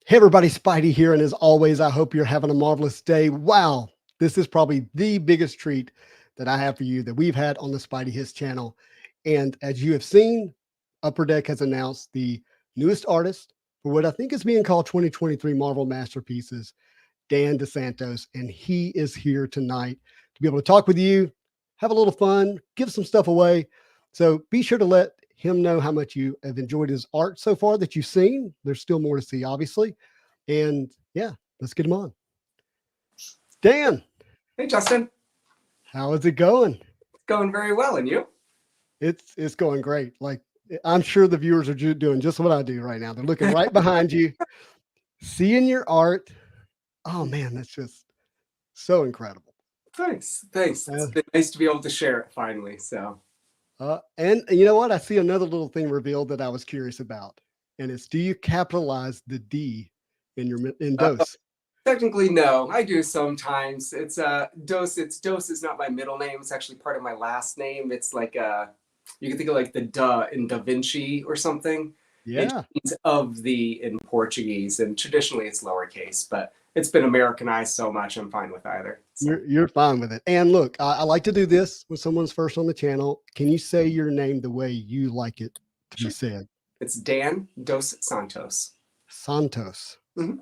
Hey everybody, Spidey here, and as always, I hope you're having a marvelous day. Wow, this is probably the biggest treat that I have for you that we've had on the Spidey His channel. And as you have seen, Upper Deck has announced the newest artist for what I think is being called 2023 Marvel Masterpieces, Dan dos Santos, and he is here tonight to be able to talk with you, have a little fun, give some stuff away. So be sure to let him know how much you have enjoyed his art so far that you've seen. There's still more to see, obviously. And yeah, let's get him on. Dan, Hey, Justin. how is it going? It's going very well. And you? It's going great. Like I'm sure the viewers are doing just what I do right now. They're looking right behind you, seeing your art. Oh man, that's just so incredible. Thanks. Thanks. Uh, It's been nice to be able to share it finally. and you know what? I see another little thing revealed that I was curious about, and it's do you capitalize the D in your in uh, dose? Technically, no. I do sometimes. It's Dos. It's Dos is not my middle name. It's actually part of my last name. It's like you can think of like the Da in Da Vinci or something. It Yeah, means of the in Portuguese, and traditionally it's lowercase, but it's been Americanized so much. I'm fine with either. So you're fine with it. And look, I like to do this when someone's first on the channel. Can you say your name the way you like it to be sure. said? It's Dan dos Santos. Santos, Mhm.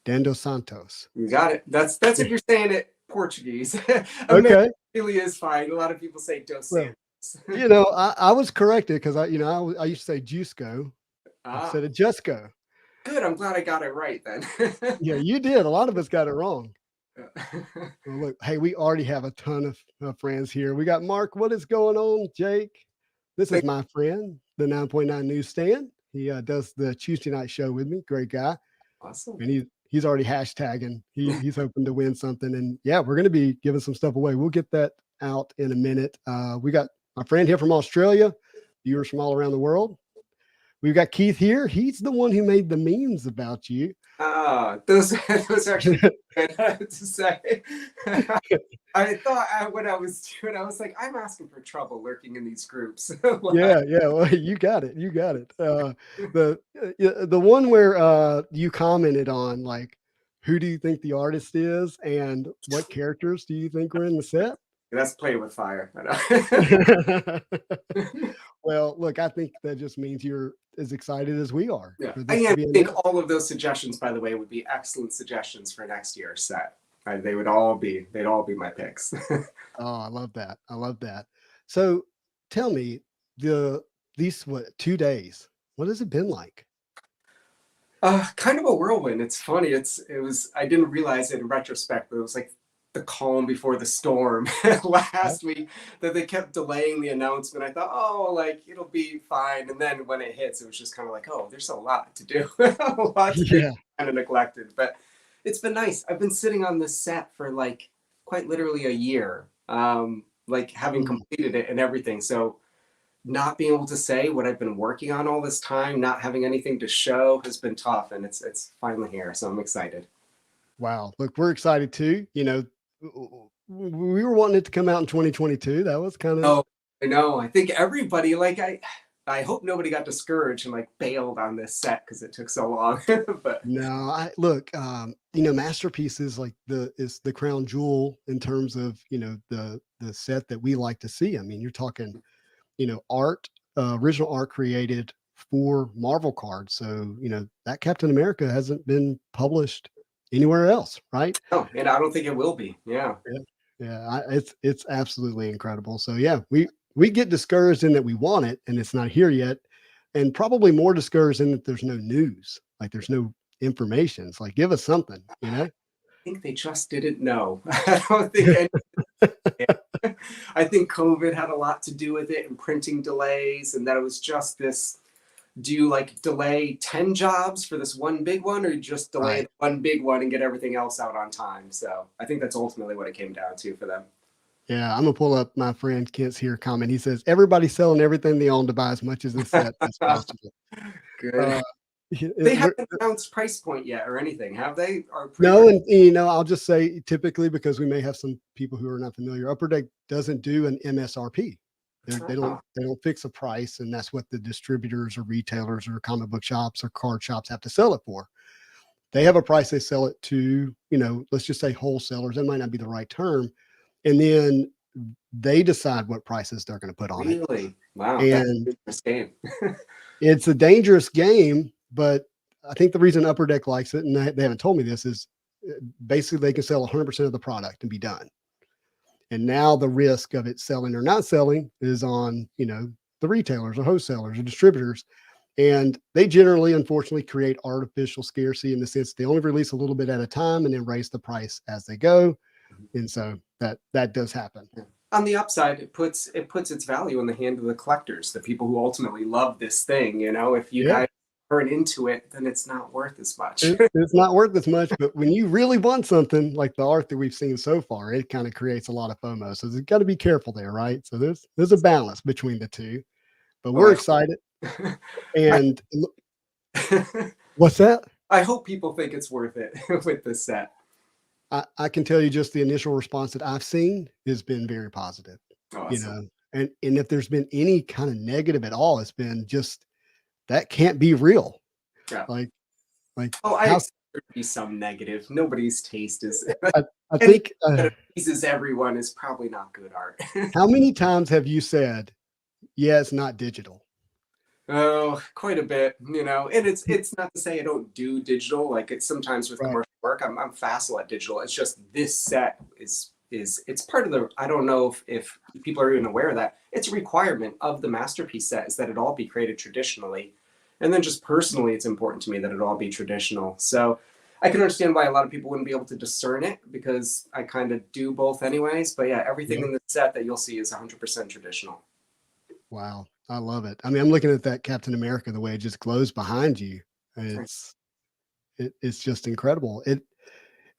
Dan dos Santos. You got it. That's if you're saying it Portuguese. American Okay. really is fine. A lot of people say Dos Well, Santos. I was corrected because I used to say Jusco Ah, instead of Jusco. good. I'm glad I got it right then. Yeah, you did. A lot of us got it wrong. Well, look, hey, we already have a ton of friends here. We got Mark. What is going on, Jake? This is Thank- my friend, the 9.9 newsstand. He does the Tuesday night show with me. Great guy. awesome. And he's already hashtagging. He's hoping to win something. And yeah, we're going to be giving some stuff away. We'll get that out in a minute. We got my friend here from Australia, viewers from all around the world. We've got Keith here. He's the one who made the memes about you. Ah, those are actually good to say. I thought when I was like, I'm asking for trouble lurking in these groups. Yeah. Well, you got it. You got it. The one where you commented on like, who do you think the artist is, and what characters do you think were in the set? That's playing with fire. Well, look, I think that just means you're as excited as we are Yeah, for this to I be think announced. all of those suggestions, by the way, would be excellent suggestions for next year's set. They'd all be my picks. Oh, I love that. I love that. So, tell me the these what 2 days? What has it been like? Kind of a whirlwind. It's funny. It was. I didn't realize it in retrospect, but it was like the calm before the storm Yeah. last week that they kept delaying the announcement. I thought, oh, like it'll be fine, and then when it hits, it was just kind of like, oh, there's a lot to do, a lot to do, Yeah. kind of neglected. But it's been nice. I've been sitting on this set for like quite literally a year, like having Mm. completed it and everything. So not being able to say what I've been working on all this time, not having anything to show has been tough, and it's finally here. So I'm excited. Wow. Look, we're excited too. We were wanting it to come out in 2022. That was kind of Oh, I know. I think everybody like I hope nobody got discouraged and like bailed on this set because it took so long. But no. I look, masterpieces like is the crown jewel in terms of the set that we like to see. I mean, you're talking art, original art created for Marvel cards. So, that Captain America hasn't been published anywhere else, right? no, and I don't think it will be. Yeah. Yeah. Yeah, it's absolutely incredible. So yeah, we get discouraged in that we want it and it's not here yet, and probably more discouraged in that there's no news, like there's no information. It's like give us something, you I know? think they just didn't know. I don't think any, I think COVID had a lot to do with it and printing delays, and that it was just this. Do you like delay 10 jobs for this one big one, or you just delay Right. the one big one and get everything else out on time? So I think that's ultimately what it came down to for them. Yeah, I'm gonna pull up my friend Kent's here comment. He says everybody's selling everything they own to buy as much as this set as possible. Good. Uh, They we're, haven't announced price point yet or anything, have they? Or pre no, and I'll just say typically because we may have some people who are not familiar, Upper Deck doesn't do an MSRP. They don't fix a price, and that's what the distributors or retailers or comic book shops or card shops have to sell it for. they have a price they sell it to, let's just say wholesalers. That might not be the right term. And then they decide what prices they're going to put on it. Really? Wow, that's And a good game. it's a dangerous game, but I think the reason Upper Deck likes it, and they haven't told me this, is basically they can sell 100% of the product and be done. And now the risk of it selling or not selling is on, the retailers or wholesalers or distributors. And they generally, unfortunately, create artificial scarcity in the sense they only release a little bit at a time and then raise the price as they go. And so that does happen. On the upside, it puts its value in the hand of the collectors, the people who ultimately love this thing. If you guys aren't into it, then it's not worth as much. It's not worth as much, but when you really want something like the art that we've seen so far, it kind of creates a lot of FOMO. So you've got to be careful there, right? So there's a balance between the two, but we're excited. And what's that? I hope people think it's worth it with this set. I can tell you just the initial response that I've seen has been very positive. Awesome. And if there's been any kind of negative at all, it's been just that can't be real. Yeah. Like I expect there to be some negative. Nobody's taste is. I think that it pleases everyone is probably not good art. How many times have you said, "Yeah, it's not digital"? Oh, quite a bit, and it's not to say I don't do digital. Like it's sometimes with commercial work, I'm facile at digital. It's just this set is it's part of the, I don't know if people are even aware of that. It's a requirement of the masterpiece set is that it all be created traditionally. And then just personally, it's important to me that it all be traditional. So I can understand why a lot of people wouldn't be able to discern it because I kind of do both anyways. But yeah, everything in the set that you'll see is 100% traditional. Wow. I love it. I mean, I'm looking at that Captain America, the way it just glows behind you. It's just incredible. And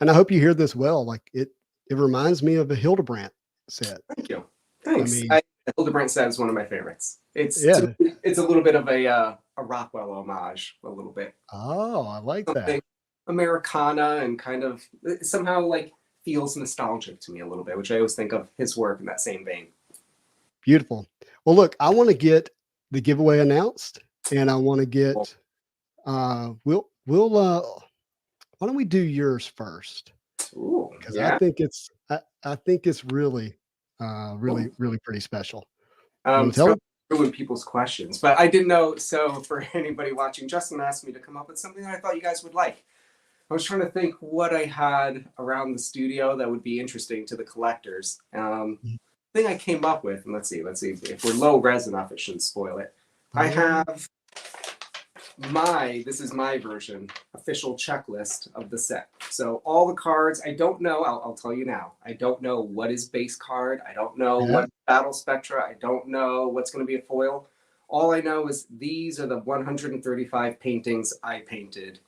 I hope you hear this well. Like it reminds me of a Hildebrandt set. Thank you. Thanks. I mean, the Hildebrandt set is one of my favorites. It's a little bit of a Rockwell homage, a little bit. Oh, I like something that. Americana and kind of somehow like feels nostalgic to me a little bit, which I always think of his work in that same vein. Beautiful. Well, look, I want to get the giveaway announced, and I want to get why don't we do yours first? Ooh, because I think it's really really pretty special. Ruin people's questions, but I didn't know. So for anybody watching, Justin asked me to come up with something that I thought you guys would like. I was trying to think what I had around the studio that would be interesting to the collectors. Thing I came up with, and let's see if we're low res enough, it shouldn't spoil it. I have this is my version, official checklist of the set. So all the cards, I don't know, I'll tell you now, I don't know what is base card, I don't know what battle spectra, I don't know what's going to be a foil. All I know is these are the 135 paintings I painted,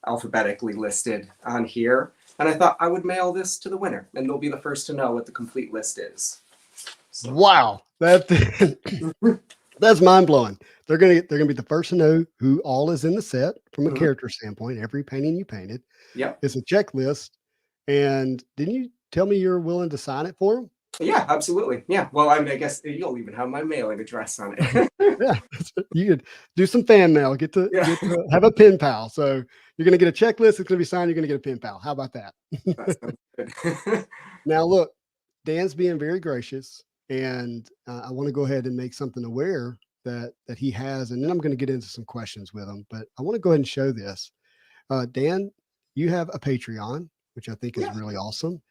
alphabetically listed on here. And I thought I would mail this to the winner, and they'll be the first to know what the complete list is. So. Wow, that's mind blowing. They're gonna be the first to know who all is in the set from a character standpoint. Every painting you painted. Yep. It's a checklist. And didn't you tell me you're willing to sign it for them? Yeah, absolutely. Yeah. Well, I guess you'll even have my mailing address on it. Yeah, you could do some fan mail. Get to have a pen pal. So you're gonna get a checklist. It's gonna be signed. You're gonna get a pen pal. How about that? That sounds good. Now look, Dan's being very gracious. And I want to go ahead and make something aware that he has, and then I'm going to get into some questions with him. But I want to go ahead and show this. Dan, you have a Patreon, which I think is really awesome.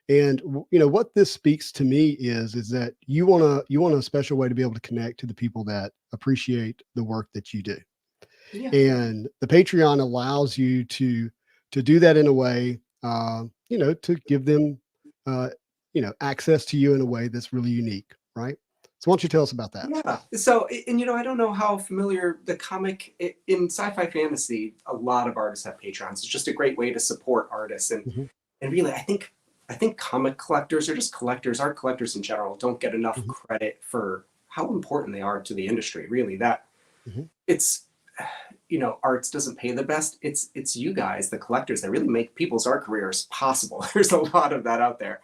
And what this speaks to me is that you want a special way to be able to connect to the people that appreciate the work that you do. Yeah. And the Patreon allows you to do that in a way, to give them access to you in a way that's really unique, right? So why don't you tell us about that? Yeah. So, and I don't know how familiar the comic in sci-fi fantasy, a lot of artists have Patreons. It's just a great way to support artists. And and really, I think comic collectors or just collectors, art collectors in general, don't get enough credit for how important they are to the industry. Really, that it's, arts doesn't pay the best. It's you guys, the collectors, that really make people's art careers possible. There's a lot of that out there.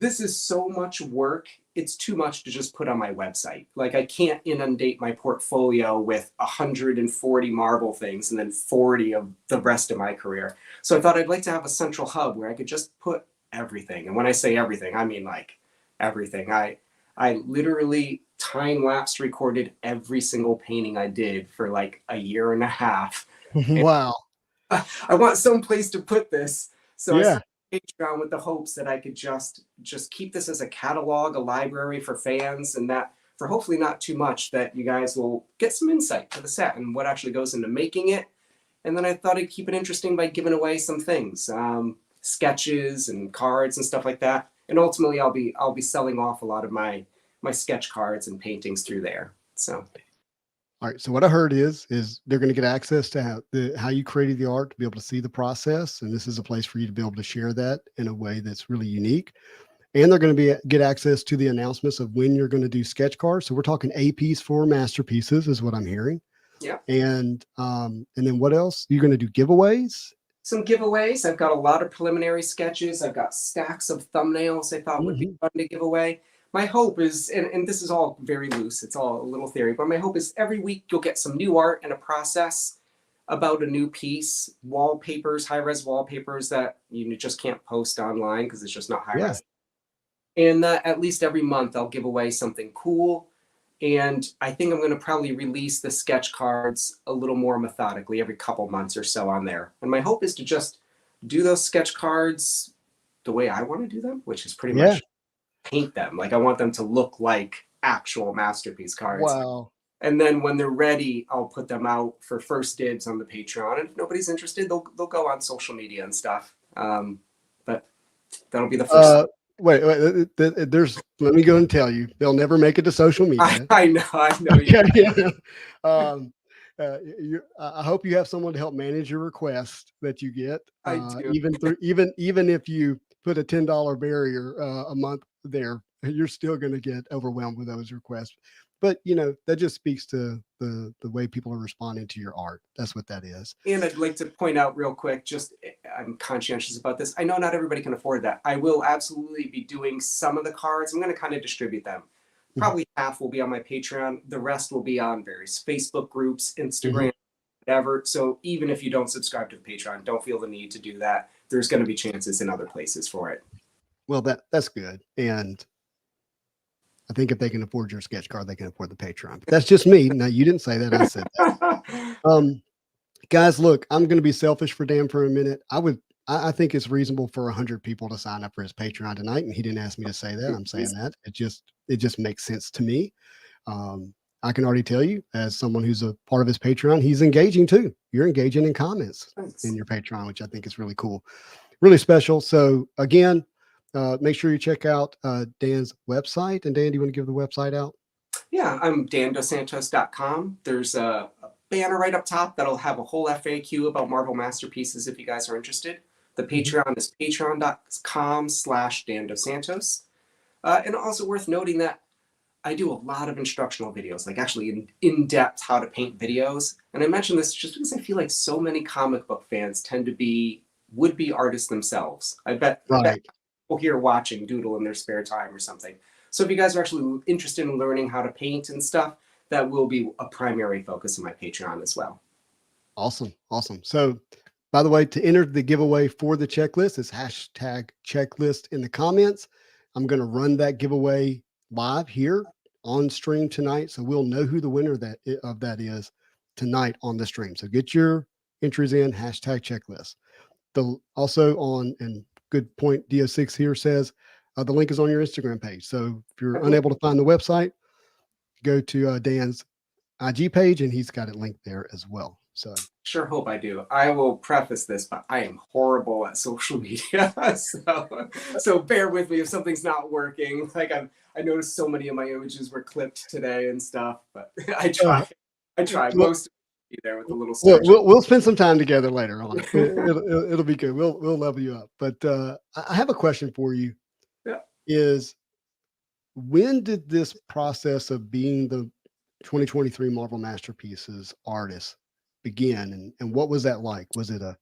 This is so much work it's too much to just put on my website. Like I can't inundate my portfolio with 140 Marvel things and then 40 of the rest of my career. So I thought I'd like to have a central hub where I could just put everything. And when I say everything, I mean like everything. I literally time lapse recorded every single painting I did for like a year and a half. And Wow. I want some place to put this. So I Yeah. started Patreon with the hopes that I could just keep this as a catalog, a library for fans, and that for hopefully not too much, that you guys will get some insight to the set and what actually goes into making it. And then I thought I'd keep it interesting by giving away some things, sketches and cards and stuff like that. And ultimately, I'll be selling off a lot of my sketch cards and paintings through there. So. All right. So what I heard is they're going to get access to how you created the art, to be able to see the process, and this is a place for you to be able to share that in a way that's really unique. And they're going to get access to the announcements of when you're going to do sketch cards. So we're talking APs for masterpieces, is what I'm hearing. Yeah. And then what else? You're going to do giveaways? Some giveaways. I've got a lot of preliminary sketches. I've got stacks of thumbnails I thought would be fun to give away. My hope is, and this is all very loose, it's all a little theory, but my hope is every week you'll get some new art and a process about a new piece, wallpapers, high-res wallpapers that you just can't post online because it's just not high-res. Yeah. And at least every month I'll give away something cool. And I think I'm going to probably release the sketch cards a little more methodically every couple months or so on there. And my hope is to just do those sketch cards the way I want to do them, which is pretty much paint them. Like I want them to look like actual masterpiece cards. Wow. And then when they're ready, I'll put them out for first dibs on the Patreon. And if nobody's interested, they'll go on social media and stuff. But that'll be the first. Wait, let me go and tell you, they'll never make it to social media. I know. Okay, yeah. I hope you have someone to help manage your request that you get. I do. Even if you put a $10 barrier a month there, you're still going to get overwhelmed with those requests. But that just speaks to the way people are responding to your art. That's what that is. And I'd like to point out real quick, I'm conscientious about this. I know not everybody can afford that. I will absolutely be doing some of the cards. I'm going to kind of distribute them. Probably half will be on my Patreon. The rest will be on various Facebook groups, Instagram, whatever. So even if you don't subscribe to the Patreon, don't feel the need to do that. There's going to be chances in other places for it. Well, that's good. And I think if they can afford your sketch card, they can afford the Patreon. But that's just me. Now, you didn't say that. I said that. Guys, look, I'm going to be selfish for Dan for a minute. I think it's reasonable for 100 people to sign up for his Patreon tonight. And he didn't ask me to say that. I'm saying that. It just makes sense to me. I can already tell you, as someone who's a part of his Patreon, he's engaging too. You're engaging in comments in your Patreon, which I think is really cool, really special. So again, make sure you check out Dan's website. And Dan, do you want to give the website out? Yeah, I'm dandosantos.com. There's a banner right up top that'll have a whole FAQ about Marvel Masterpieces if you guys are interested. The Patreon is patreon.com/Dan dos Santos. And also worth noting that I do a lot of instructional videos, like actually in-depth how to paint videos. And I mention this just because I feel like so many comic book fans tend to be would-be artists themselves. I bet people here watching doodle in their spare time or something. So if you guys are actually interested in learning how to paint and stuff, that will be a primary focus of my Patreon as well. Awesome. So by the way, to enter the giveaway for the checklist, it's #checklist in the comments. I'm going to run that giveaway live here on stream tonight. So we'll know who the winner of that is tonight on the stream. So get your entries in, #checklist. Also on, and good point, DO6 here says, the link is on your Instagram page. So if you're unable to find the website, go to Dan's IG page and he's got it linked there as well. So sure hope I do. I will preface this, but I am horrible at social media. so bear with me if something's not working. Like I noticed so many of my images were clipped today and stuff, but I try. Most of it there with a little search. We'll spend some time together later on it. It'll be good. We'll level you up. But I have a question for you. Yeah. Is when did this process of being the 2023 Marvel Masterpieces artist begin, and what was that like? Was it a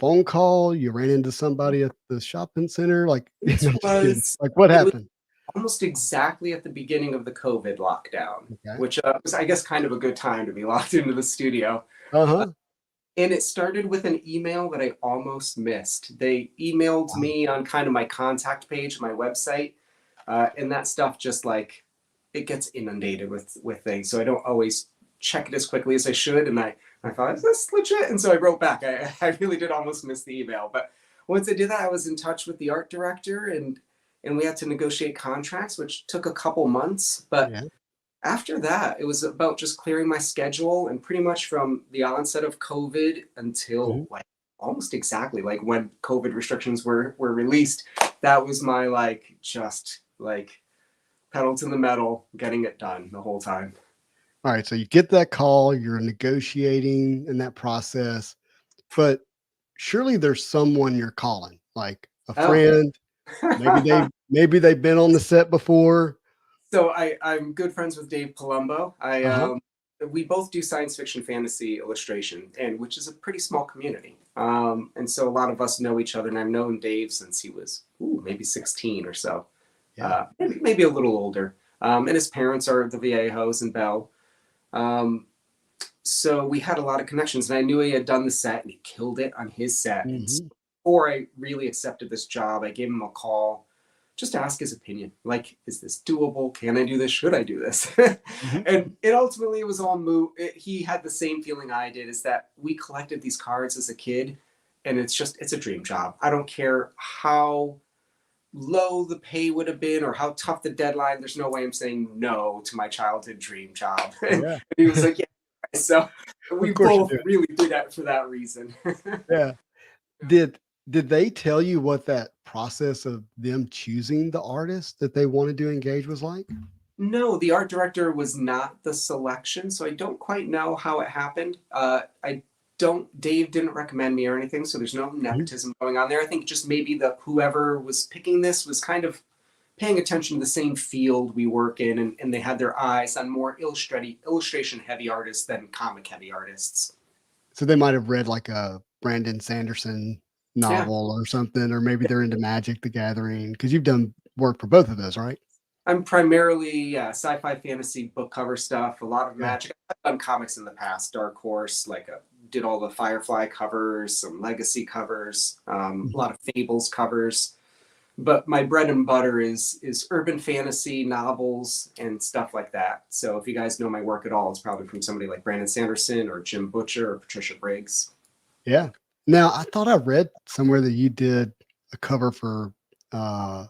phone call? You ran into somebody at the shopping center? Like, like what happened? almost exactly at the beginning of the COVID lockdown, Okay. which was, I guess, kind of a good time to be locked into the studio. Uh-huh. And it started with an email that I almost missed. They emailed Wow. me on kind of my contact page, my website, and that stuff just like it gets inundated with things. So I don't always check it as quickly as I should. And I thought, is this legit? And so I wrote back. I really did almost miss the email. But once I did that, I was in touch with the art director and we had to negotiate contracts, which took a couple months. But Yeah. after that, it was about just clearing my schedule, and pretty much from the onset of COVID until Mhm. like almost exactly like when COVID restrictions were released, that was my like just like pedal to the metal, getting it done the whole time. All right. So you get that call, you're negotiating in that process, but surely there's someone you're calling, like a Oh. friend. Maybe they've been on the set before. So I'm good friends with Dave Palumbo. Uh-huh. We both do science fiction fantasy illustration, and which is a pretty small community. And so a lot of us know each other, and I've known Dave since he was maybe 16 or so, Yeah. maybe a little older. And his parents are the Viejos and Bell. Um, so we had a lot of connections, and I knew he had done the set, and he killed it on his set. And so Mhm. before I really accepted this job, I gave him a call just to ask his opinion. Like, is this doable? Can I do this? Should I do this? Mhm. And it ultimately was all moot. He had the same feeling I did, is that we collected these cards as a kid, and it's a dream job. I don't care how low the pay would have been or how tough the deadline. There's no way I'm saying no to my childhood dream job. And Yeah. he was like, yeah. So Of we course you both do. really did that for that reason. Yeah. Did did they tell you what that process of them choosing the artist that they wanted to engage was like? No, the art director was not the selection, so I don't quite know how it happened. I don't. Dave didn't recommend me or anything, so there's no Mhm. nepotism going on there. I think just maybe the whoever was picking this was kind of paying attention to the same field we work in, and they had their eyes on more illustration heavy artists than comic heavy artists. So they might have read like a Brandon Sanderson Yeah, novel or something, or maybe they're into Magic the Gathering because you've done work for both of those, right? I'm primarily sci-fi fantasy book cover stuff. A lot of Yeah. magic. I've done comics in the past. Dark Horse, did all the Firefly covers, some Legacy covers, a Mhm. lot of Fables covers. But my bread and butter is urban fantasy novels and stuff like that. So if you guys know my work at all, it's probably from somebody like Brandon Sanderson or Jim Butcher or Patricia Briggs. Yeah. Now, I thought I read somewhere that you did a cover uh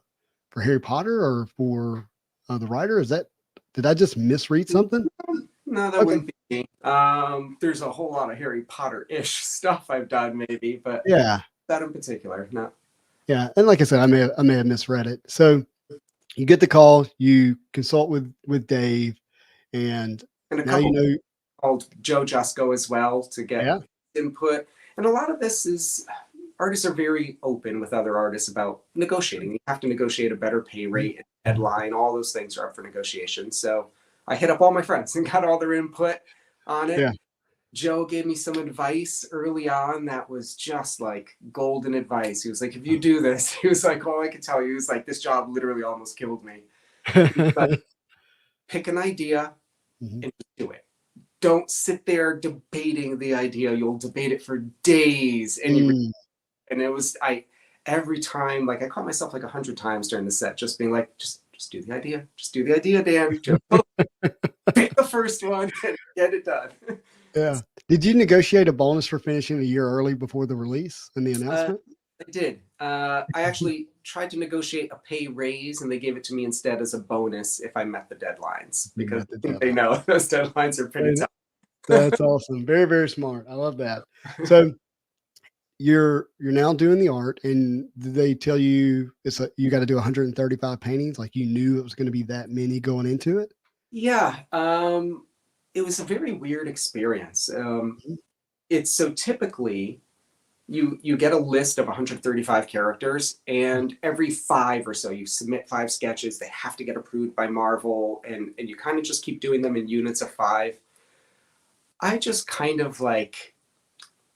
for Harry Potter or for the writer. Is that did I just misread something? No, that Okay. wouldn't be me. There's a whole lot of Harry Potter-ish stuff I've done, maybe, but Yeah. that in particular, no. Yeah. And like I said, I may have misread it. So you get the call, you consult with Dave, and And a now you couple know. called Joe Jusko as well to get Yeah. input. And a lot of this is artists are very open with other artists about negotiating. You have to negotiate a better pay Mhm. rate, deadline, all those things are up for negotiation. So I hit up all my friends and got all their input on it. Yeah. Joe gave me some advice early on that was just like golden advice. He was like, if you do this, he was like, all I can tell you is like, this job literally almost killed me. But pick an idea Mhm. and just do it. Don't sit there debating the idea. You'll debate it for days. Mm. And it was, every time, like I caught myself like 100 times during the set, just being like, just do the idea. Just do the idea, Dan. Just pick the first one and get it done. Yeah. Did you negotiate a bonus for finishing a year early before the release and the Uh, announcement? I did. I actually tried to negotiate a pay raise, and they gave it to me instead as a bonus if I met the deadlines You because met the I think they deadline. know those deadlines are pretty Right. tough. That's awesome. Very, very smart. I love that. So you're now doing the art, and did they tell you you got to do 135 paintings? Like you knew it was going to be that many going into it? Yeah, it was a very weird experience. Mhm. It's so typically you get a list of 135 characters, and every five or so you submit five sketches. They have to get approved by Marvel, and you kind of just keep doing them in units of five. I just kind of like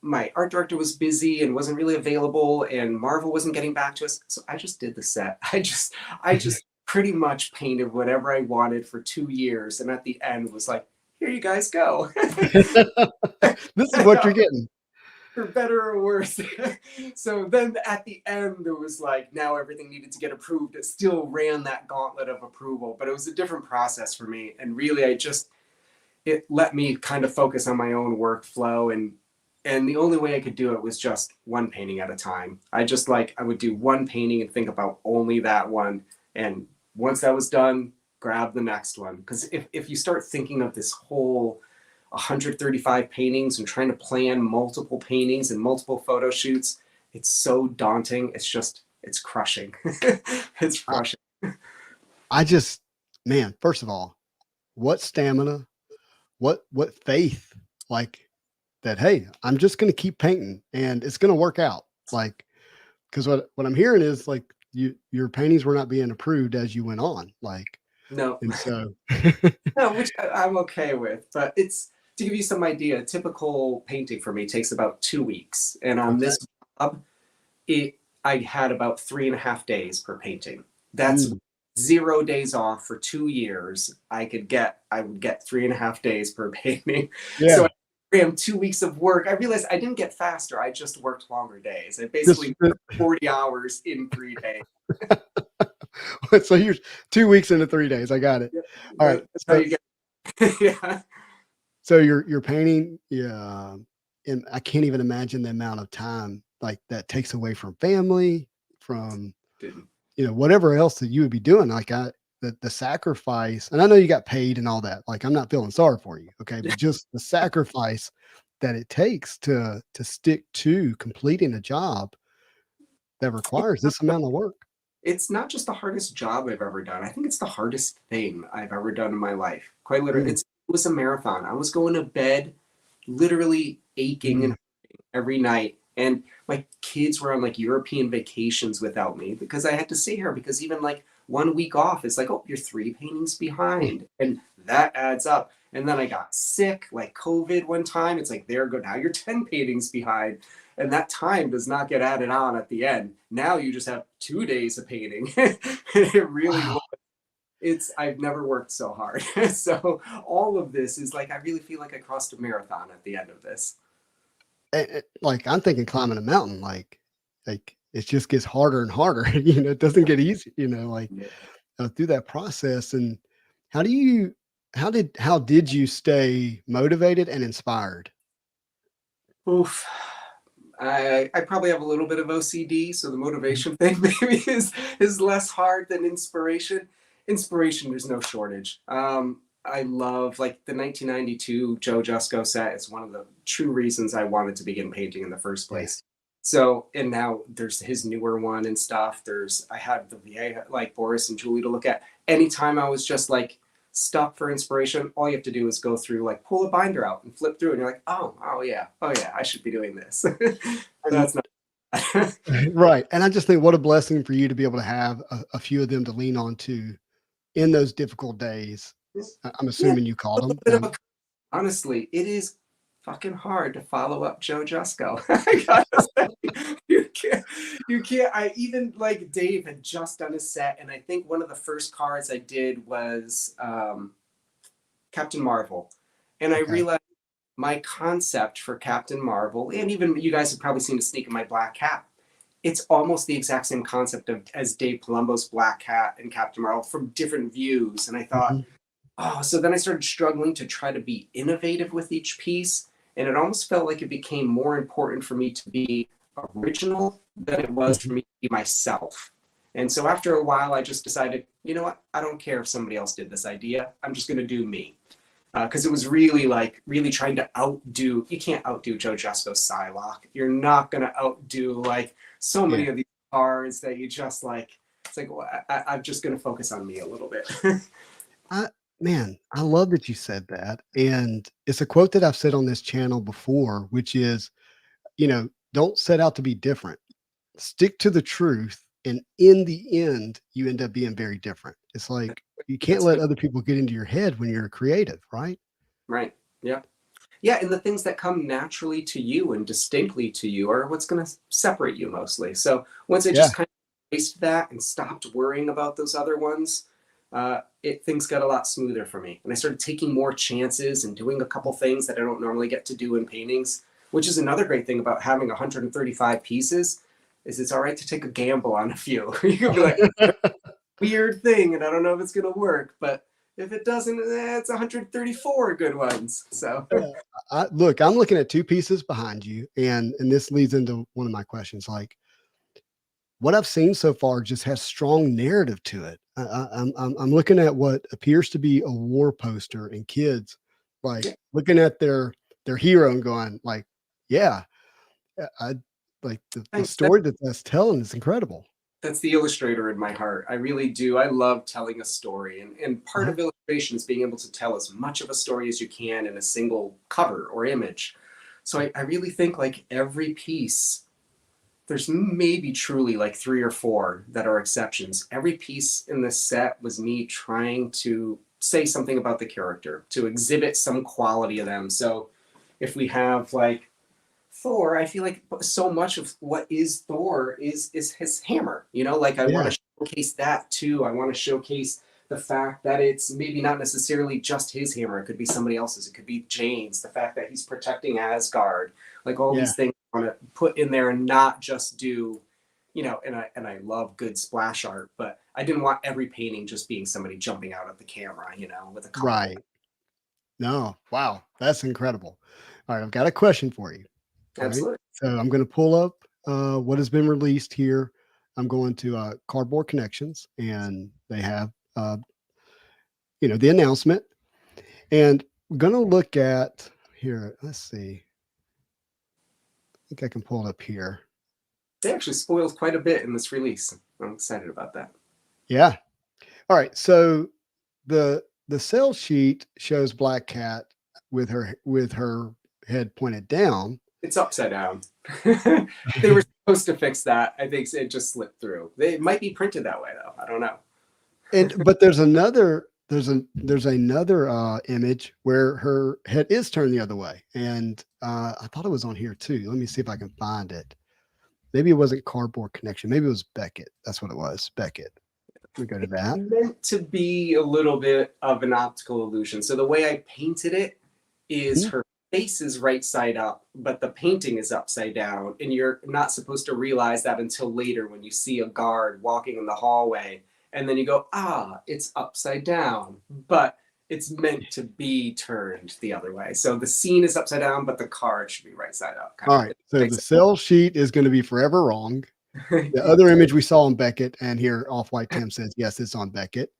my art director was busy and wasn't really available, and Marvel wasn't getting back to us, so I just did the set. I just pretty much painted whatever I wanted for 2 years. And at the end was like, here you guys go. This is what you're getting. For better or worse. So then at the end, it was like, now everything needed to get approved. It still ran that gauntlet of approval, but it was a different process for me. And really, it let me kind of focus on my own workflow. And the only way I could do it was just one painting at a time. I would do one painting and think about only that one. And once that was done, grab the next one. Because if you start thinking of this whole 135 paintings and trying to plan multiple paintings and multiple photo shoots, it's so daunting. It's crushing. It's crushing. Man, first of all, what stamina, what faith, like that, hey, I'm just going to keep painting and it's going to work out. Like, because what I'm hearing is like your paintings were not being approved as you went on. Like, no, and so no, which I'm okay with, but it's, to give you some idea, a typical painting for me takes about 2 weeks. And on this job, I had about 3.5 days per painting. That's 0 days off for 2 years. I would get 3.5 days per painting. yeah. So I crammed 2 weeks of work. I realized I didn't get faster. I just worked longer days. I basically worked 40 hours in 3 days. So here's 2 weeks into 3 days. I got it. Yep. All right. That's how you get. Yeah. So you're painting, yeah, and I can't even imagine the amount of time like that takes away from family, from whatever else that you would be doing. Like the sacrifice, and I know you got paid and all that. Like I'm not feeling sorry for you, okay, but just the sacrifice that it takes to stick to completing a job that requires this amount of work. It's not just the hardest job I've ever done. I think it's the hardest thing I've ever done in my life. Quite literally, it was a marathon. I was going to bed literally aching and every night. And my kids were on like European vacations without me because I had to stay here, because even like 1 week off, it's like, oh, you're 3 paintings behind. And that adds up. And then I got sick, like COVID one time. It's like, there go, now you're 10 paintings behind. And that time does not get added on at the end. Now you just have 2 days of painting. It really I've never worked so hard. So all of this is like, I really feel like I crossed a marathon at the end of this. Like I'm thinking climbing a mountain, like it just gets harder and harder. It doesn't get easy, through that process. And how did you stay motivated and inspired? Oof. I probably have a little bit of OCD, so the motivation thing maybe is less hard than inspiration. Inspiration, there's no shortage. I love like the 1992 Joe Jusko set. It's one of the true reasons I wanted to begin painting in the first place. So, and now there's his newer one and stuff. I had the VA, like Boris and Julie, to look at. Anytime I was just like stuck for inspiration, all you have to do is go through, like pull a binder out and flip through, and you're like, oh yeah, I should be doing this. That's not right. And I just think what a blessing for you to be able to have a few of them to lean on to in those difficult days. I'm assuming you called them. Honestly, it is fucking hard to follow up Joe Jusko. I gotta say, you can't. I even, like, Dave had just done a set, and I think one of the first cards I did was Captain Marvel, and I realized my concept for Captain Marvel, and even you guys have probably seen a sneak in my black hat. It's almost the exact same concept as Dave Palumbo's black hat and Captain Marvel from different views, and I thought. So then I started struggling to try to be innovative with each piece. And it almost felt like it became more important for me to be original than it was for me to be myself. And so after a while, I just decided, you know what? I don't care if somebody else did this idea. I'm just going to do me. Because it was really trying to outdo. You can't outdo Joe Jusko's Psylocke. You're not going to outdo like so many of these cards that you just like. It's like, well, I'm just going to focus on me a little bit. Man, I love that you said that. And it's a quote that I've said on this channel before, which is, don't set out to be different. Stick to the truth. And in the end, you end up being very different. It's like, you can't let other people get into your head when you're creative, right? Right. Yeah. Yeah. And the things that come naturally to you and distinctly to you are what's going to separate you mostly. So once I just kind of embraced that and stopped worrying about those other ones, things got a lot smoother for me. And I started taking more chances and doing a couple things that I don't normally get to do in paintings, which is another great thing about having 135 pieces, is it's all right to take a gamble on a few. You can be like, weird thing, and I don't know if it's going to work, but if it doesn't, it's 134 good ones. So look, I'm looking at two pieces behind you, and this leads into one of my questions. Like, what I've seen so far just has strong narrative to it. I'm looking at what appears to be a war poster, and kids like looking at their hero and going like, yeah, I like the story that's telling is incredible. That's the illustrator in my heart. I really do. I love telling a story. And part of illustration is being able to tell as much of a story as you can in a single cover or image. So I really think like every piece, there's maybe truly like 3 or 4 that are exceptions. Every piece in this set was me trying to say something about the character, to exhibit some quality of them. So if we have like Thor, I feel like so much of what is Thor is his hammer. You know, like I want to showcase that too. I want to showcase the fact that it's maybe not necessarily just his hammer. It could be somebody else's. It could be Jane's. The fact that he's protecting Asgard. Like all these things I want to put in there and not just do, you know. And I love good splash art, but I didn't want every painting just being somebody jumping out at the camera, you know, with a color. Right. No, wow, that's incredible. All right, I've got a question for you. Absolutely. Right? So I'm going to pull up what has been released here. I'm going to Cardboard Connections, and they have, the announcement. And I'm going to look at here. Let's see. I think I can pull it up here. They actually spoiled quite a bit in this release. I'm excited about that. Yeah. All right. So the sales sheet shows Black Cat with her head pointed down. It's upside down. They were supposed to fix that. I think it just slipped through. They might be printed that way though. I don't know. But there's another image where her head is turned the other way, and I thought it was on here too. Let me see if I can find it. Maybe it wasn't Cardboard Connection. Maybe it was Beckett. That's what it was. Beckett. We go to that. It's meant to be a little bit of an optical illusion. So the way I painted it is her face is right side up, but the painting is upside down, and you're not supposed to realize that until later when you see a guard walking in the hallway, and then you go, it's upside down, but it's meant to be turned the other way. So the scene is upside down, but the card should be right side up. All right. So the sales sheet is going to be forever wrong. The other image we saw on Beckett, and here Off-White Tim says, yes, it's on Beckett,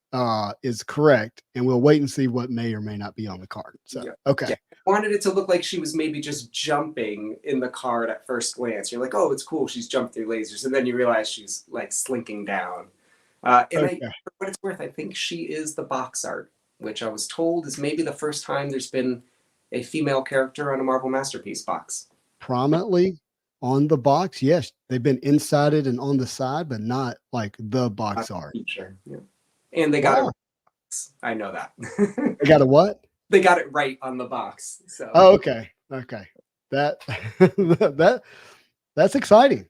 is correct. And we'll wait and see what may or may not be on the card. So, okay. Yeah. I wanted it to look like she was maybe just jumping in the card at first glance. You're like, oh, it's cool. She's jumped through lasers. And then you realize she's like slinking down. For what it's worth, I think she is the box art, which I was told is maybe the first time there's been a female character on a Marvel Masterpiece box. Prominently on the box, yes. They've been inside it and on the side, but not like the box art. Sure. Yeah. And they got it right. I know that. They got a what? They got it right on the box. So. Oh, okay. Okay. That's exciting.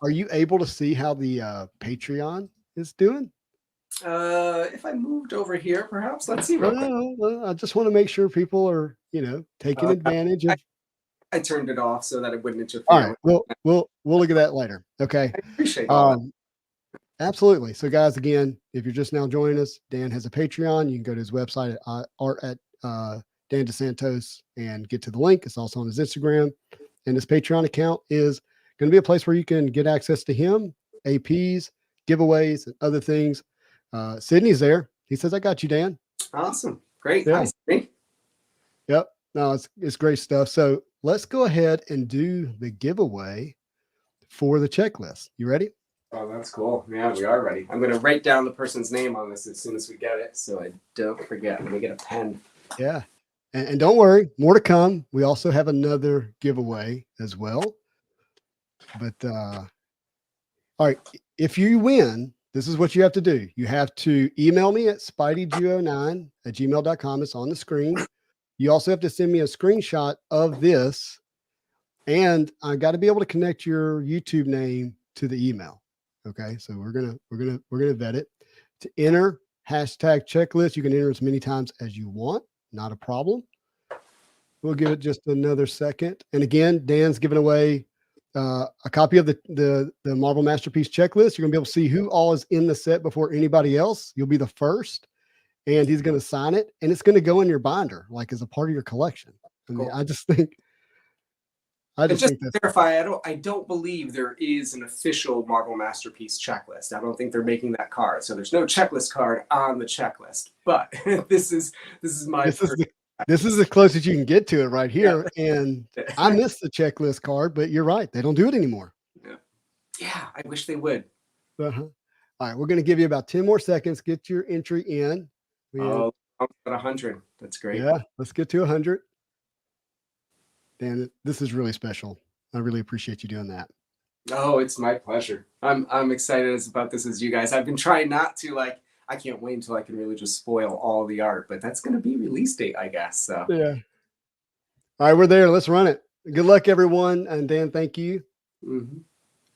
Are you able to see how the Patreon is doing? If I moved over here, perhaps. Let's see. Well, I just want to make sure people are, taking advantage of. I turned it off so that it wouldn't interfere. All right, we'll look at that later. Okay. I appreciate that. Absolutely. So, guys, again, if you're just now joining us, Dan has a Patreon. You can go to his website at art at Dan dos Santos and get to the link. It's also on his Instagram, and his Patreon account is going to be a place where you can get access to him, APs, giveaways, and other things. Sydney's there. He says, I got you, Dan. Awesome. Great. Yeah. Nice. Yep. No, it's great stuff. So let's go ahead and do the giveaway for the checklist. You ready? Oh, that's cool. Yeah, we are ready. I'm going to write down the person's name on this as soon as we get it so I don't forget. Let me get a pen. Yeah. And don't worry, more to come. We also have another giveaway as well. But all right, if you win, this is what you have to do. You have to email me at spideygo9@gmail.com. It's on the screen. You also have to send me a screenshot of this, and I got to be able to connect your YouTube name to the email. Okay, so we're gonna vet it. To enter hashtag checklist, you can enter as many times as you want. Not a problem. We'll give it just another second. And again, Dan's giving away a copy of the Marvel Masterpiece checklist. You're gonna be able to see who all is in the set before anybody else. You'll be the first, and he's gonna sign it, and it's gonna go in your binder, like as a part of your collection. I mean, Cool. I just think And just that's to clarify, I don't believe there is an official Marvel Masterpiece checklist. I don't think they're making that card. So there's no checklist card on the checklist. But this is my this is the closest you can get to it right here. Yeah. And I missed the checklist card, but you're right. They don't do it anymore. Yeah, I wish they would. Uh-huh. All right, we're going to give you about 10 more seconds. Get your entry in. Oh, I'm at 100. That's great. Yeah, let's get to 100. Dan, this is really special. I really appreciate you doing that. Oh, it's my pleasure. I'm excited about this as you guys. I've been trying not to I can't wait until I can really just spoil all the art, but that's going to be release date, I guess. So yeah. All right, we're there. Let's run it. Good luck, everyone. And Dan, thank you. Mm-hmm.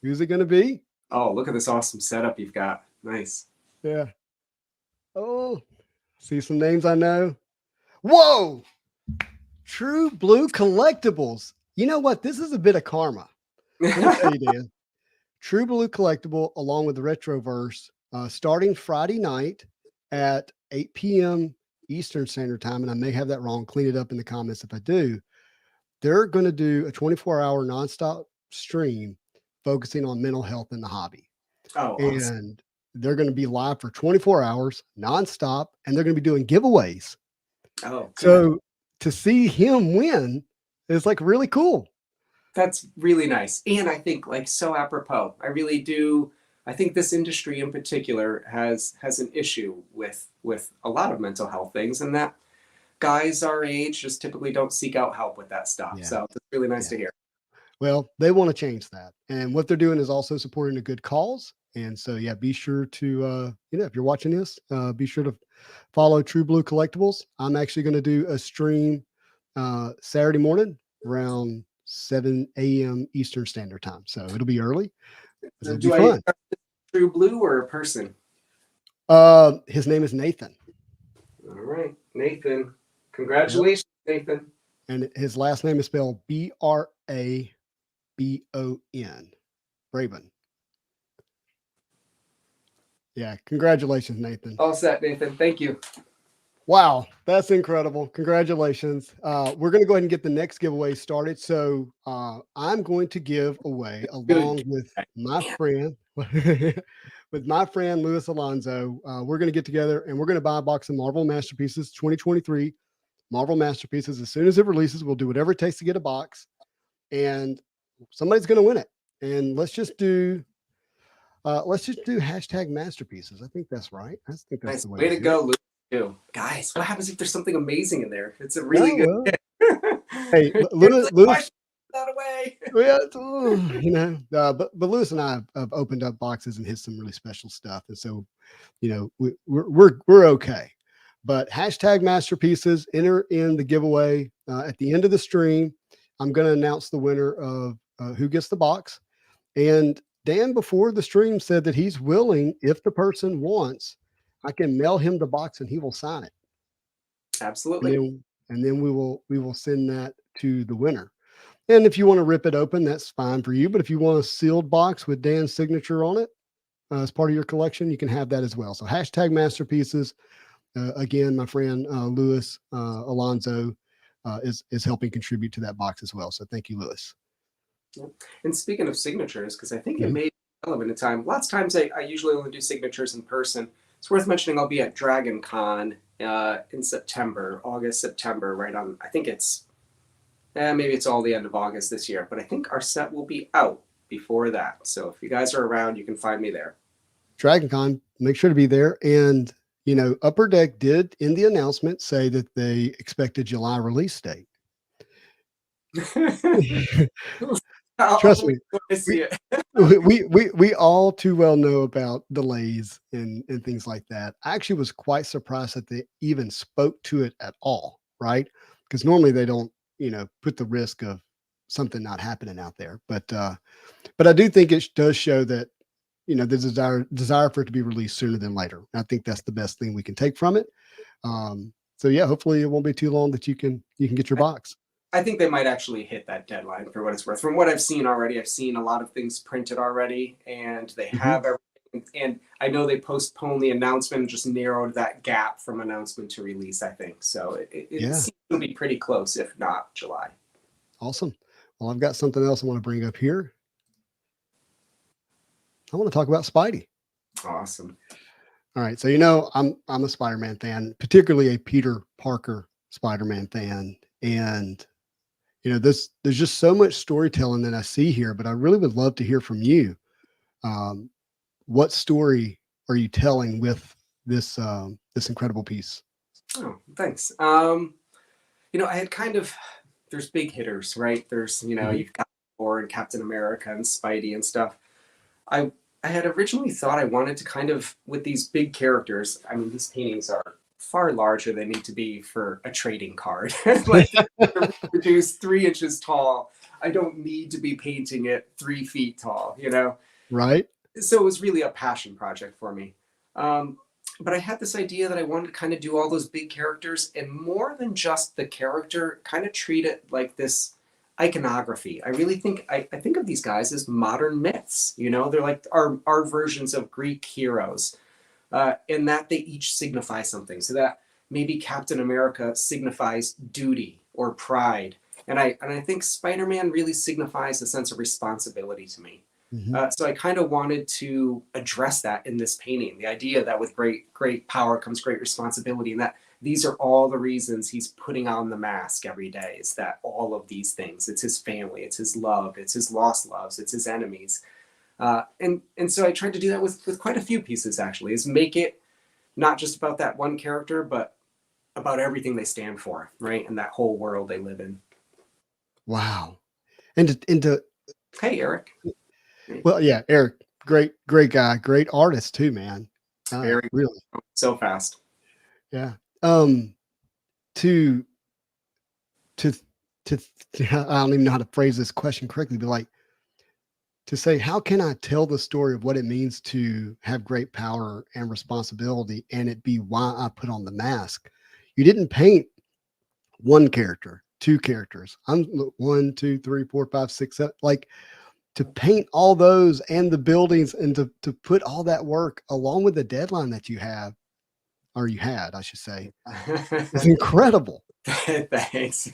Who's it going to be? Oh, look at this awesome setup you've got. Nice. Yeah. Oh, see some names I know. Whoa! True Blue Collectibles. You know what? This is a bit of karma. Let me tell you, Dan. True Blue Collectible, along with the Retroverse, starting Friday night at 8 p.m. Eastern Standard Time, and I may have that wrong. Clean it up in the comments if I do. They're going to do a 24-hour nonstop stream focusing on mental health in the hobby. Oh, and awesome. They're going to be live for 24 hours nonstop, and they're going to be doing giveaways. Oh, good. So to see him win is like really cool. That's really nice. And I think so apropos. I really do. I think this industry in particular has an issue with a lot of mental health things, and that guys our age just typically don't seek out help with that stuff. Yeah. So it's really nice to hear. Well, they want to change that. And what they're doing is also supporting a good cause. And so, yeah, be sure to, if you're watching this, be sure to follow True Blue Collectibles. I'm actually going to do a stream Saturday morning around 7 a.m. Eastern Standard Time. So it'll be early. It'll be fun. True Blue or a person? His name is Nathan. All right, Nathan. Congratulations, Nathan. And his last name is spelled Brabon. Brabon. Yeah, congratulations, Nathan. All set, Nathan. Thank you. Wow, that's incredible. Congratulations. We're going to go ahead and get the next giveaway started. So I'm going to give away, along with my friend, Luis Alonso. We're going to get together and we're going to buy a box of Marvel Masterpieces 2023 Marvel Masterpieces. As soon as it releases, we'll do whatever it takes to get a box, and somebody's going to win it. And let's just do hashtag masterpieces. I think that's right. I think that's nice. The way to go, Luke. Too. Guys, what happens if there's something amazing in there? It's a really good. Hey, Lewis, that away. Yeah, but Lewis and I have opened up boxes and hit some really special stuff, and so we're okay. But hashtag masterpieces, enter in the giveaway at the end of the stream. I'm going to announce the winner of who gets the box. And Dan, before the stream, said that he's willing, if the person wants, I can mail him the box and he will sign it. Absolutely. And then we will send that to the winner. And if you want to rip it open, that's fine for you. But if you want a sealed box with Dan's signature on it as part of your collection, you can have that as well. So hashtag masterpieces. Again, my friend Luis Alonso is helping contribute to that box as well. So thank you, Luis. And speaking of signatures, because I think it may be relevant in time. Lots of times I usually only do signatures in person. It's worth mentioning I'll be at Dragon Con in September, August, September, right on. I think it's maybe it's all the end of August this year, but I think our set will be out before that. So if you guys are around, you can find me there. Dragon Con, make sure to be there. And Upper Deck did in the announcement say that they expect a July release date. Trust me, we all too well know about delays and things like that. I actually was quite surprised that they even spoke to it at all, right? Because normally they don't, put the risk of something not happening out there. But I do think it does show that, the desire for it to be released sooner than later. I think that's the best thing we can take from it. So yeah, hopefully it won't be too long that you can get your box. I think they might actually hit that deadline for what it's worth. From what I've seen already, I've seen a lot of things printed already, and they have everything. And I know they postponed the announcement and just narrowed that gap from announcement to release, I think. So it seems to be pretty close, if not July. Awesome. Well, I've got something else I want to bring up here. I want to talk about Spidey. Awesome. All right. So, I'm a Spider-Man fan, particularly a Peter Parker Spider-Man fan. And, there's just so much storytelling that I see here, but I really would love to hear from you. What story are you telling with this incredible piece? Oh, thanks. I had there's big hitters, right? There's, you've got Thor and Captain America and Spidey and stuff. I had originally thought I wanted to with these big characters. I mean, these paintings are far larger than they need to be for a trading card. Like, reduce 3 inches tall. I don't need to be painting it 3 feet tall, Right. So it was really a passion project for me. But I had this idea that I wanted to kind of do all those big characters, and more than just the character, kind of treat it like this iconography. I really think I think of these guys as modern myths. They're like our versions of Greek heroes, in that they each signify something. So that maybe Captain America signifies duty or pride, and I think Spider-Man really signifies a sense of responsibility to me. So I kind of wanted to address that in this painting, the idea that with great power comes great responsibility, and that these are all the reasons he's putting on the mask every day, is that all of these things, it's his family, it's his love, it's his lost loves, it's his enemies. And so I tried to do that with quite a few pieces, actually, is make it not just about that one character, but about everything they stand for, right? And that whole world they live in. Wow. And Hey, Eric. Well, yeah, Eric, great guy, great artist too, man. Very really so fast. Yeah. To I don't even know how to phrase this question correctly, but like to say, how can I tell the story of what it means to have great power and responsibility, and it be why I put on the mask? You didn't paint one character, two characters. I'm 1, 2, 3, 4, 5, 6, 7, like. To paint all those and the buildings and to put all that work along with the deadline that you have, or you had, I should say, it's incredible. Thanks.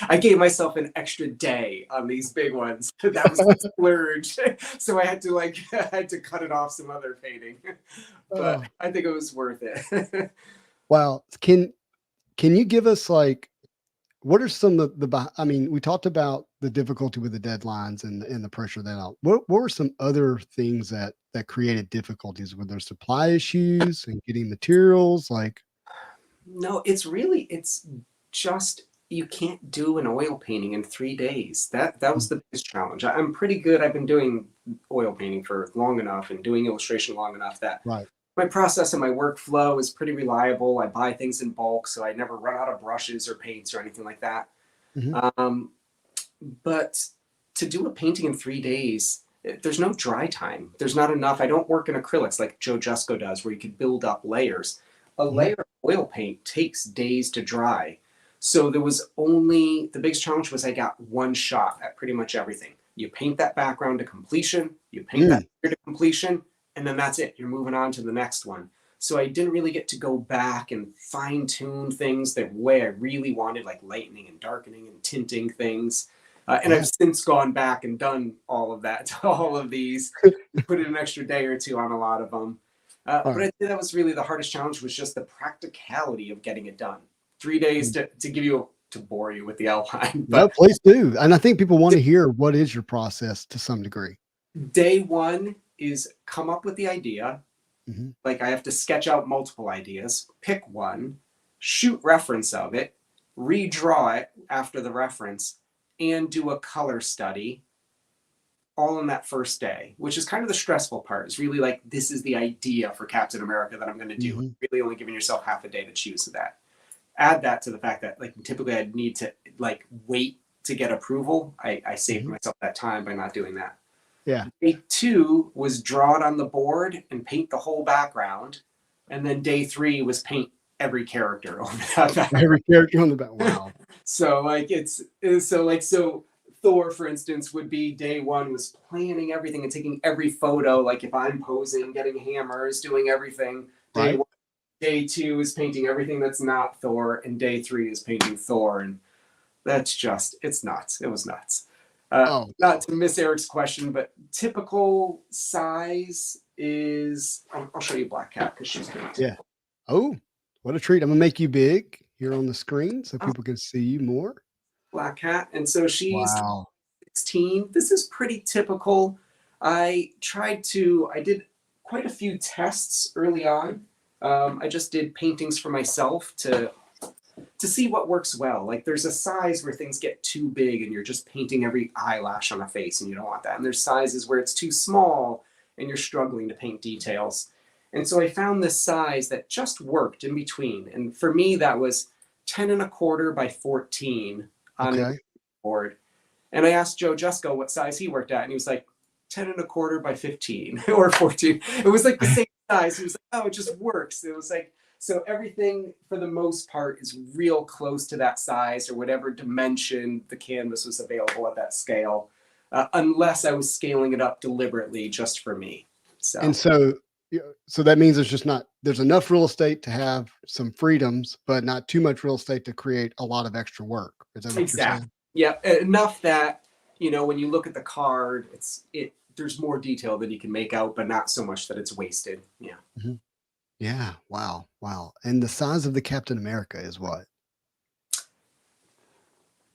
I gave myself an extra day on these big ones. That was a splurge. So I had to cut it off some other painting. But I think it was worth it. Wow. Can you give us what are some of I mean, we talked about the difficulty with the deadlines and the pressure what were some other things that created difficulties? Were there supply issues and getting materials? No, it's just, you can't do an oil painting in 3 days. That was the biggest challenge. I'm pretty good. I've been doing oil painting for long enough and doing illustration long enough that my process and my workflow is pretty reliable. I buy things in bulk, so I never run out of brushes or paints or anything like that. But to do a painting in 3 days, there's no dry time. There's not enough. I don't work in acrylics like Joe Jusko does, where you could build up layers. A layer of oil paint takes days to dry. So the biggest challenge was I got one shot at pretty much everything. You paint that background to completion, you paint that layer to completion, and then that's it. You're moving on to the next one. So I didn't really get to go back and fine tune things the way I really wanted, like lightening and darkening and tinting things. And I've since gone back and done all of that to all of these, put in an extra day or two on a lot of them. But I think that was really the hardest challenge, was just the practicality of getting it done. 3 days to bore you with the outline. But no, please do. And I think people want to hear, what is your process to some degree? Day one is come up with the idea. Like, I have to sketch out multiple ideas, pick one, shoot reference of it, redraw it after the reference, and do a color study, all in that first day, which is kind of the stressful part. It's really like, this is the idea for Captain America that I'm going to do. Really only giving yourself half a day to choose that. Add that to the fact that, like, typically I'd need to wait to get approval. I saved myself that time by not doing that. Yeah. Day 2 was draw it on the board and paint the whole background. And then day 3 was paint every character over that background. Every character on the back. Wow. So like so Thor, for instance, would be day 1 was planning everything and taking every photo. Like if I'm posing, getting hammers, doing everything. Right. Day 2 is painting everything that's not Thor, and day 3 is painting Thor, and that's just, it's nuts. It was nuts. Not to miss Eric's question, but typical size is, I'll show you Black Cat because she's great. Yeah. Oh, what a treat. I'm going to make you big here on the screen so people can see you more. Black Cat. And so she's 16. This is pretty typical. I did quite a few tests early on. I just did paintings for myself to see what works well. Like there's a size where things get too big and you're just painting every eyelash on a face and you don't want that. And there's sizes where it's too small and you're struggling to paint details. And so I found this size that just worked in between. And for me, that was 10 1/4 by 14 on the board. And I asked Joe Jusko what size he worked at. And he was like, 10 1/4 by 15 or 14. It was like the same size. He was like, oh, it just works. It was like, so everything for the most part is real close to that size or whatever dimension the canvas was available at that scale, unless I was scaling it up deliberately just for me. So. And so that means there's enough real estate to have some freedoms, but not too much real estate to create a lot of extra work. Is that what you're saying? Yeah, enough that, when you look at the card, there's more detail that you can make out, but not so much that it's wasted. Yeah. Mm-hmm. Yeah. Wow. And the size of the Captain America is what?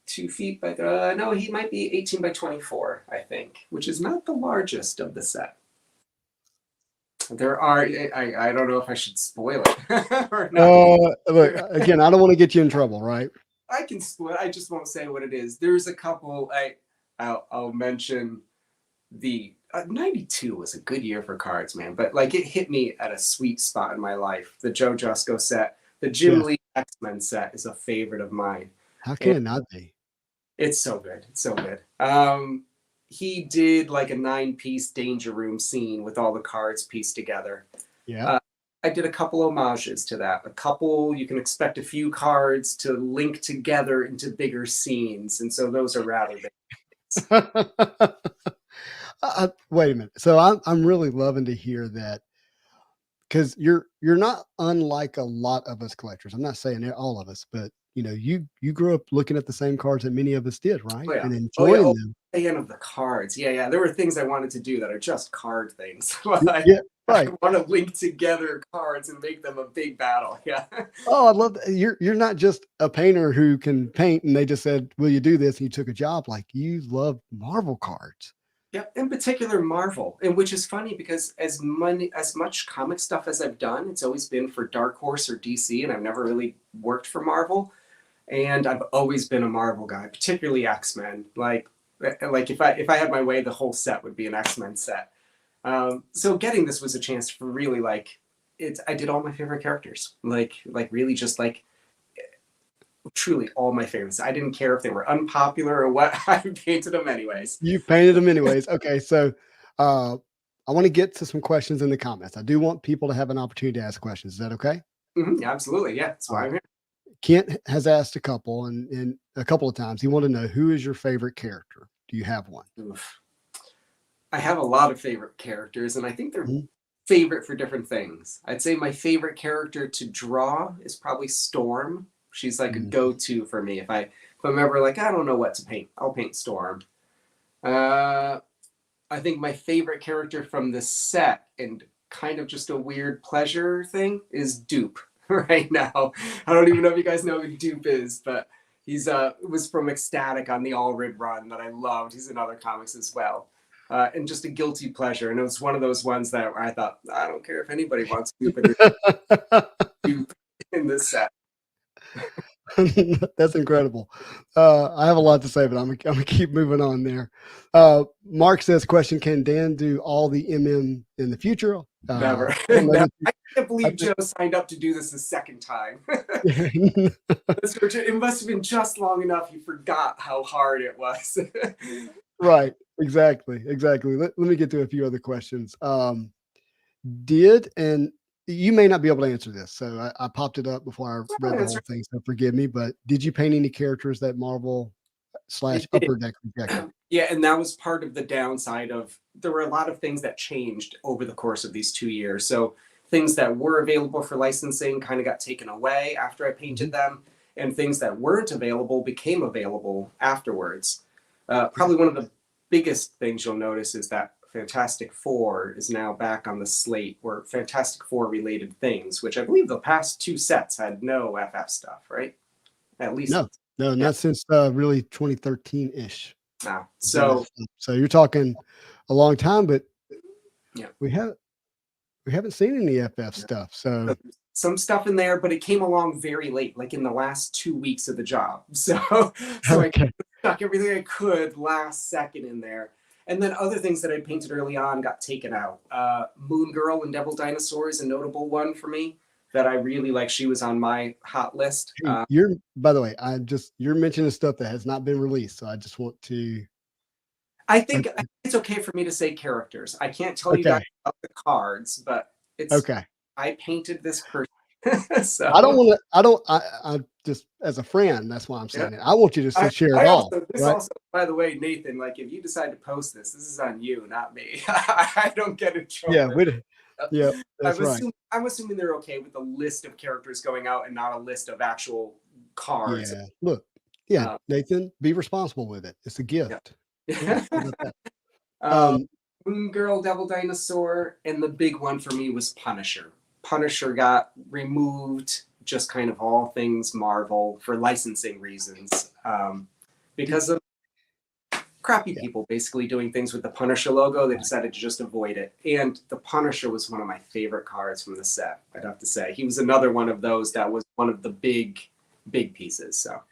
2 feet by no, he might be 18 by 24, I think, which is not the largest of the set. There are, I don't know if I should spoil it or not. Look, again, I don't want to get you in trouble, right? I can spoil. I just won't say what it is. There's a couple. I'll mention the 92 was a good year for cards, man. But like it hit me at a sweet spot in my life. The Joe Jusko set, the Jim Lee X-Men set is a favorite of mine. How can it not be? It's so good. It's so good. He did like a 9-piece Danger Room scene with all the cards pieced together. Yeah. I did a couple homages to that. You can expect a few cards to link together into bigger scenes. And so those are rather big. Wait a minute. So I'm really loving to hear that, because you're not unlike a lot of us collectors. I'm not saying all of us, but you grew up looking at the same cards that many of us did, right? Oh, yeah. And enjoying them. Fan of the cards. Yeah. There were things I wanted to do that are just card things. Yeah, right. I want to link together cards and make them a big battle. Yeah. Oh, I love that. You're not just a painter who can paint and they just said, will you do this? And you took a job. Like, you love Marvel cards. Yeah, in particular Marvel, and which is funny because as much comic stuff as I've done, it's always been for Dark Horse or DC, and I've never really worked for Marvel. And I've always been a Marvel guy, particularly X-Men. Like if I had my way, the whole set would be an X-Men set. So getting this was a chance for really I did all my favorite characters, like really just like truly all my favorites. I didn't care if they were unpopular or what. I painted them anyways. You painted them anyways. Okay, so I want to get to some questions in the comments. I do want people to have an opportunity to ask questions. Is that okay? Mm-hmm, yeah, absolutely. Yeah, that's why I'm here. Kent has asked a couple, and a couple of times he wanted to know, who is your favorite character? Do you have one? Oof. I have a lot of favorite characters, and I think they're favorite for different things. I'd say my favorite character to draw is probably Storm. She's like a go-to for me. If I'm ever like, I don't know what to paint, I'll paint Storm. I think my favorite character from the set, and kind of just a weird pleasure thing, is Dupe right now. I don't even know if you guys know who Dupe is, but he's was from Ecstatic on the All Rid run that I loved. He's in other comics as well. And just a guilty pleasure. And it was one of those ones that I thought, I don't care if anybody wants Dupe in this set. That's incredible. I have a lot to say, but I'm gonna keep moving on there. Mark says, question, can Dan do all the MM in the future? Never. can't I believe Joe signed up to do this a second time. think, It must have been just long enough he forgot how hard it was. right. Exactly. Exactly. Let me get to a few other questions. And you may not be able to answer this, so I popped it up before I read the whole thing, so forgive me, but did you paint any characters that Marvel I slash did. Upper Deck rejected? Yeah, and that was part of the downside of there were a lot of things that changed over the course of these 2 years. So things that were available for licensing kind of got taken away after I painted them, and things that weren't available became available afterwards. Probably one of the biggest things you'll notice is that Fantastic Four is now back on the slate, or Fantastic Four related things, which I believe the past two sets had no FF stuff, right? At least, No, no, yeah. not since really 2013-ish. Now, so So you're talking a long time, but yeah. we haven't seen any FF stuff. So Some stuff in there, but it came along very late, like in the last 2 weeks of the job. So okay. I stuck everything I could last second in there. And then other things that I painted early on got taken out. Moon Girl and Devil Dinosaur is a notable one for me that I really like. She was on my hot list. Hey, by the way, you're mentioning stuff that has not been released. So I just want to. I think it's okay for me to say characters. I can't tell you guys about the cards, but it's okay. I painted this person. So I don't want to. I just as a friend. That's why I'm saying it. I want you to share it all. Also, by the way, Nathan, like if you decide to post this is on you, not me. I don't get in trouble. Yeah, that's right. I'm assuming they're okay with the list of characters going out and not a list of actual cards. Yeah. Look, Nathan, be responsible with it. It's a gift. Yeah. Moon Girl, Devil Dinosaur, and the big one for me was Punisher. Punisher got removed, just kind of all things Marvel for licensing reasons, because of crappy people basically doing things with the Punisher logo. They decided to just avoid it. And the Punisher was one of my favorite cards from the set, I'd have to say. He was another one of those that was one of the big pieces. So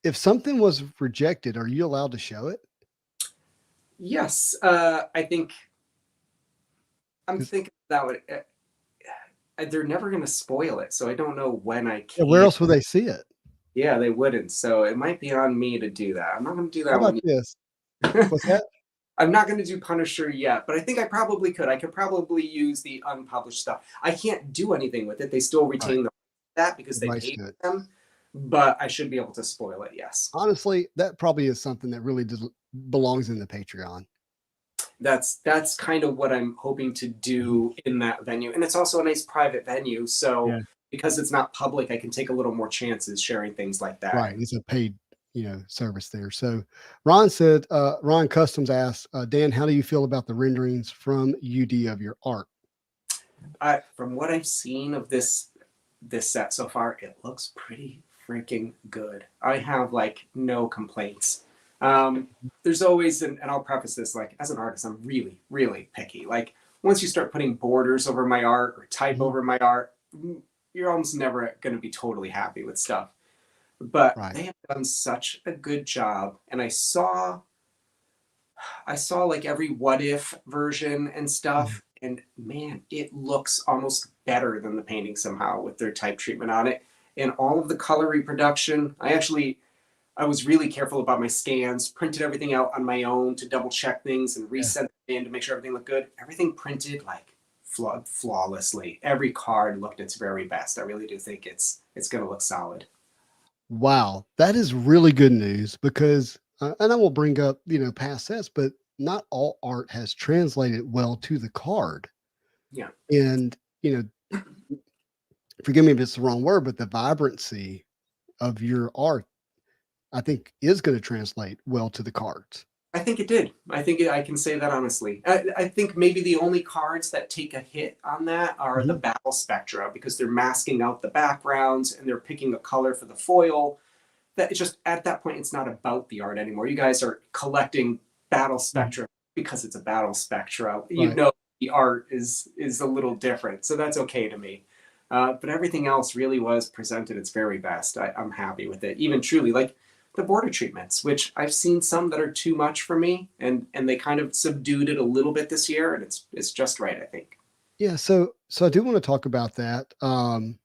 if something was rejected, are you allowed to show it? Yes. I think I'm thinking that would they're never going to spoil it, so I don't know when I can. Yeah, where else would they see it? Yeah, they wouldn't. So it might be on me to do that. I'm not going to do that. How about this? What's that? I'm not going to do Punisher yet, but I think I probably could. I could probably use the unpublished stuff. I can't do anything with it. They still retain that because they paid them, but I should be able to spoil it. Yes. Honestly, that probably is something that really belongs in the Patreon. That's kind of what I'm hoping to do in that venue. And it's also a nice private venue. So because it's not public, I can take a little more chances sharing things like that. Right. It's a paid, service there. So Ron said, Ron Customs asked, Dan, how do you feel about the renderings from UD of your art? From what I've seen of this set so far, it looks pretty freaking good. I have like no complaints. There's always, and I'll preface this, like as an artist, I'm really, really picky. Like once you start putting borders over my art or type over my art, you're almost never going to be totally happy with stuff. But they have done such a good job. And I saw like every what if version and stuff. And man, it looks almost better than the painting somehow with their type treatment on it. And all of the color reproduction, I was really careful about my scans, printed everything out on my own to double check things and resend it in to make sure everything looked good. Everything printed like flawlessly. Every card looked its very best. I really do think it's going to look solid. Wow. That is really good news because, and I will bring up, past sets, but not all art has translated well to the card. Yeah. And, forgive me if it's the wrong word, but the vibrancy of your art, I think, is going to translate well to the cards. I think it did. I think I can say that honestly. I think maybe the only cards that take a hit on that are the Battle Spectra because they're masking out the backgrounds and they're picking a color for the foil. That it's just at that point, it's not about the art anymore. You guys are collecting Battle Spectra because it's a Battle Spectra. You know the art is a little different, so that's okay to me. But everything else really was presented its very best. I'm happy with it. Even truly, like the border treatments, which I've seen some that are too much for me, and they kind of subdued it a little bit this year, and it's just right, I think. Yeah, so I do want to talk about that. I'm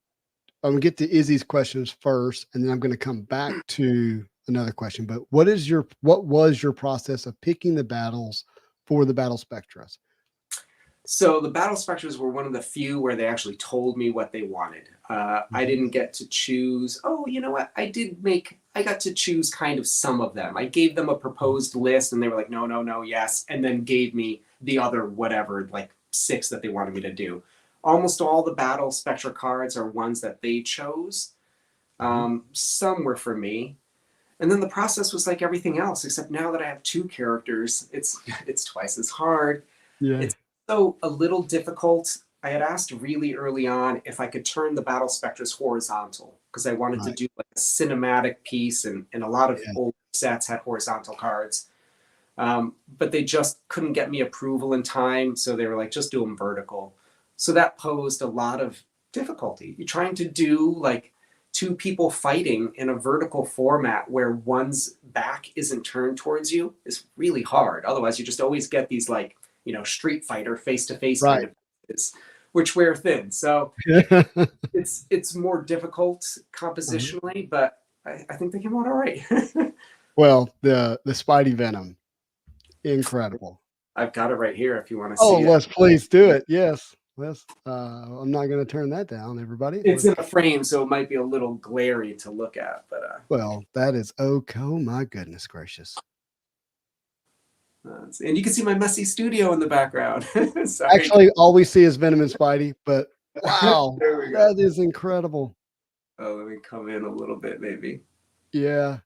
gonna get to Izzy's questions first, and then I'm gonna come back to another question. But what was your process of picking the battles for the Battle Spectras? So the battle specters were one of the few where they actually told me what they wanted. I Mhm. didn't get to choose. Oh, you know what? I got to choose kind of some of them. I gave them a Mhm. proposed list and they were like, no, no, no, yes. And then gave me the other whatever, like six that they wanted me to do. Almost all the battle spectra cards are ones that they chose. Mhm. Some were for me. And then the process was like everything else, except now that I have two characters, it's twice as hard. Yeah. It's so a little difficult. I had asked really early on if I could turn the battle specters horizontal because I wanted to Right. do like a cinematic piece, and a lot of Yeah. old sets had horizontal cards. But they just couldn't get me approval in time, so they were like, just do them vertical. So that posed a lot of difficulty. You're trying to do like two people fighting in a vertical format where one's back isn't turned towards you is really hard. Otherwise, you just always get these like, Street Fighter face to face kind Right. of faces, which wear thin. So it's more difficult Uh-huh. compositionally, but I think they came out all right. Well, the Spidey Venom, incredible. I've got it right here if you want to Oh, see it. let's please do it. Yes. Let's I'm not gonna turn that down, everybody. It's Let's in a frame, so it might be a little glary to look at, but well, that is oh my goodness gracious. and you can see my messy studio in the background. Sorry. Actually, all we see is Venom and Spidey, but wow, There we go. that is incredible. Oh, let me come in a little bit, maybe. Yeah.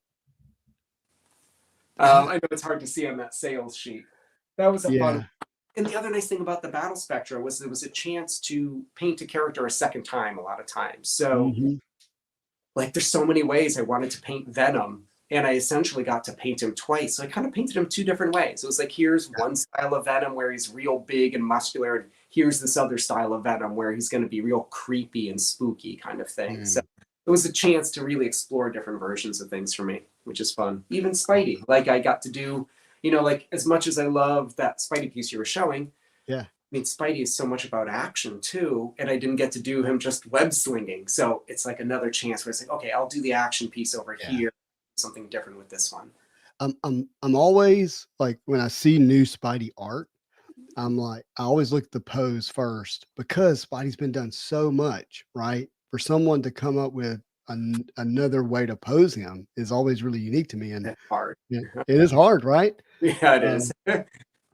I know it's hard to see on that sales sheet. That was a fun. Yeah. And the other nice thing about the Battle Spectra was there was a chance to paint a character a second time a lot of times. So Mhm. like there's so many ways I wanted to paint Venom, and I essentially got to paint him twice. So I kind of painted him two different ways. It was like, here's one style of Venom where he's real big and muscular, and here's this other style of Venom where he's going to be real creepy and spooky kind of thing. So Mm. it was a chance to really explore different versions of things for me, which is fun. Even Spidey, like I got to do, like as much as I love that Spidey piece you were showing, Yeah. I mean, Spidey is so much about action too, and I didn't get to do him just web slinging. So it's like another chance where it's like, okay, I'll do the action piece over Yeah. here, something different with this one. I'm always like when I see new Spidey art, I'm like, I always look at the pose first because Spidey's been done so much, right? For someone to come up with another way to pose him is always really unique to me. And It's hard. yeah, it is hard, right? Yeah, it is. Um,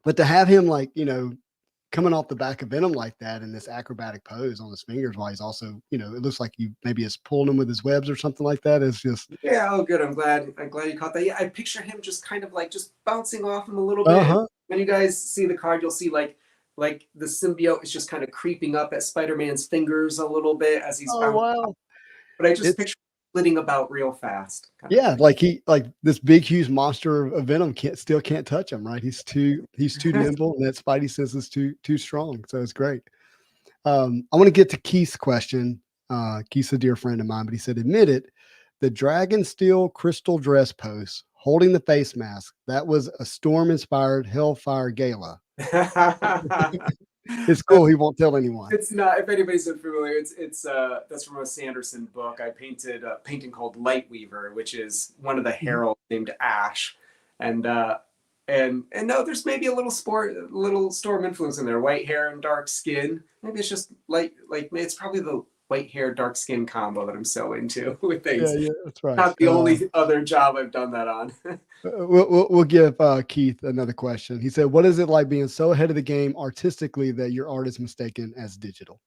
but to have him like, coming off the back of Venom like that in this acrobatic pose on his fingers while he's also, it looks like you maybe has pulled him with his webs or something like that. It's just, Yeah, oh good. I'm glad you caught that. Yeah, I picture him just kind of like just bouncing off him a little bit. And uh-huh. when you guys see the card, you'll see like the symbiote is just kind of creeping up at Spider-Man's fingers a little bit as he's Oh, bouncing. wow. But I just It's, picture him flitting about real fast, kind of yeah, thing. like this big, huge monster of Venom can't touch him, right? He's too nimble, and that Spidey sense is too strong. So it's great. I want to get to Keith's question. Keith's a dear friend of mine, but he said, admit it, the dragon steel crystal dress post holding the face mask, that was a storm inspired Hellfire Gala. It's cool. He won't tell anyone. It's not. If anybody's unfamiliar, it's that's from a Sanderson book. I painted a painting called Lightweaver, which is one of the Mhm. heralds named Ash, and and no, there's maybe a little storm influence in there. White hair and dark skin. Maybe it's just like it's probably the white hair dark skin combo that I'm so into with Yeah, things. yeah, that's right. Not the only other job I've done that on. We'll give Keith another question. He said, "What is it like being so ahead of the game artistically that your art is mistaken as digital?"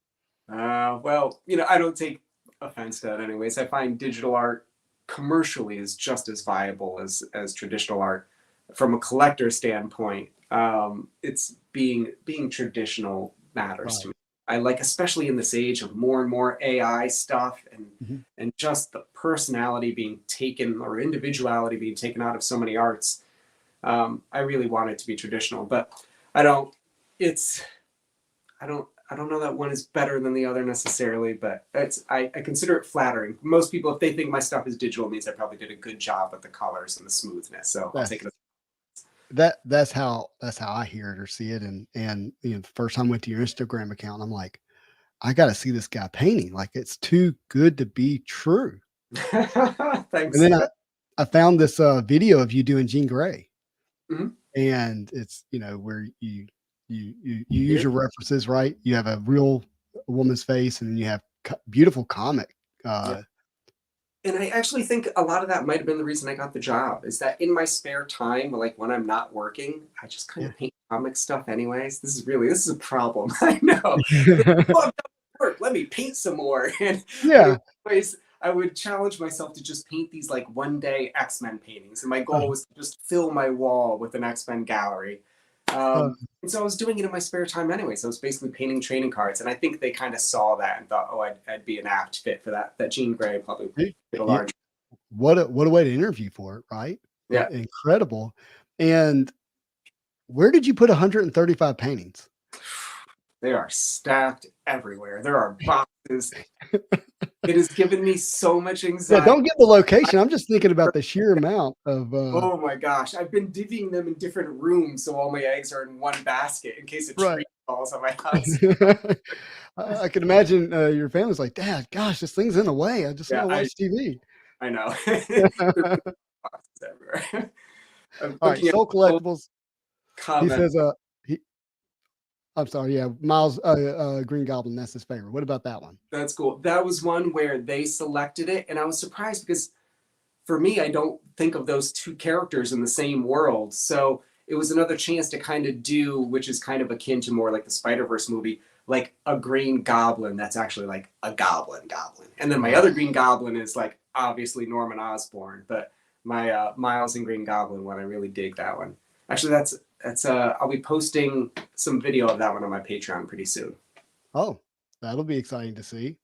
Well, I don't take offense to that anyways. I find digital art commercially is just as viable as traditional art. From a collector standpoint, it's being traditional matters to Right. me. I like, especially in this age of more and more AI stuff Mhm. and just the personality being taken or individuality being taken out of so many arts. I really want it to be traditional, but I don't. It's I don't know that one is better than the other necessarily, but I consider it flattering. Most people, if they think my stuff is digital, it means I probably did a good job with the colors and the smoothness. So I'll take That's it. that's how I hear it or see it. And the first time I went to your Instagram account, I'm like, I got to see this guy painting. Like it's too good to be true. And Thanks. then I found this video of you doing Jean Grey, Mhm. and it's where you use Here? your references, right? You have a real woman's face, and then you have beautiful comic. Yeah. Uh, And I actually think a lot of that might have been the reason I got the job, is that in my spare time, like when I'm not working, I just kind yeah. of paint comic stuff anyways. This is a problem. I know. Like, oh, I'm done with work. Let me paint some more. And Yeah. I would challenge myself to just paint these like one day X-Men paintings. And my Uh, goal was to just fill my wall with an X-Men gallery. uh, And so I was doing it in my spare time anyway. So I was basically painting trading cards. And I think they kind of saw that and thought, oh, I'd be an apt fit for that. That Jean Grey probably dude, get a large. what a way to interview for it, right? Yeah. Incredible. And where did you put 135 paintings? They are stacked everywhere. There are boxes. It has given me so much Yeah, anxiety. don't give the location. I'm just thinking about the sheer amount of. Oh my gosh. I've been divvying them in different rooms so all my eggs are in one basket in case a Right. tree falls on my house. I can imagine your family's like, Dad, gosh, this thing's in the way. I just want Yeah, to watch TV. I know. All Boxes everywhere. I'm right, looking at Soul old Collectibles. He comments. says, he, I'm sorry, yeah, Miles Green Goblin. That's his favorite. What about that one? That's cool. That was one where they selected it, and I was surprised because for me, I don't think of those two characters in the same world. So it was another chance to kind of do, which is kind of akin to more like the Spider-Verse movie, like a Green Goblin that's actually like a goblin. And then my other Green Goblin is like obviously Norman Osborn, but my Miles and Green Goblin one, I really dig that one. Actually, that's I'll be posting some video of that one on my Patreon pretty soon. Oh, that'll be exciting to see.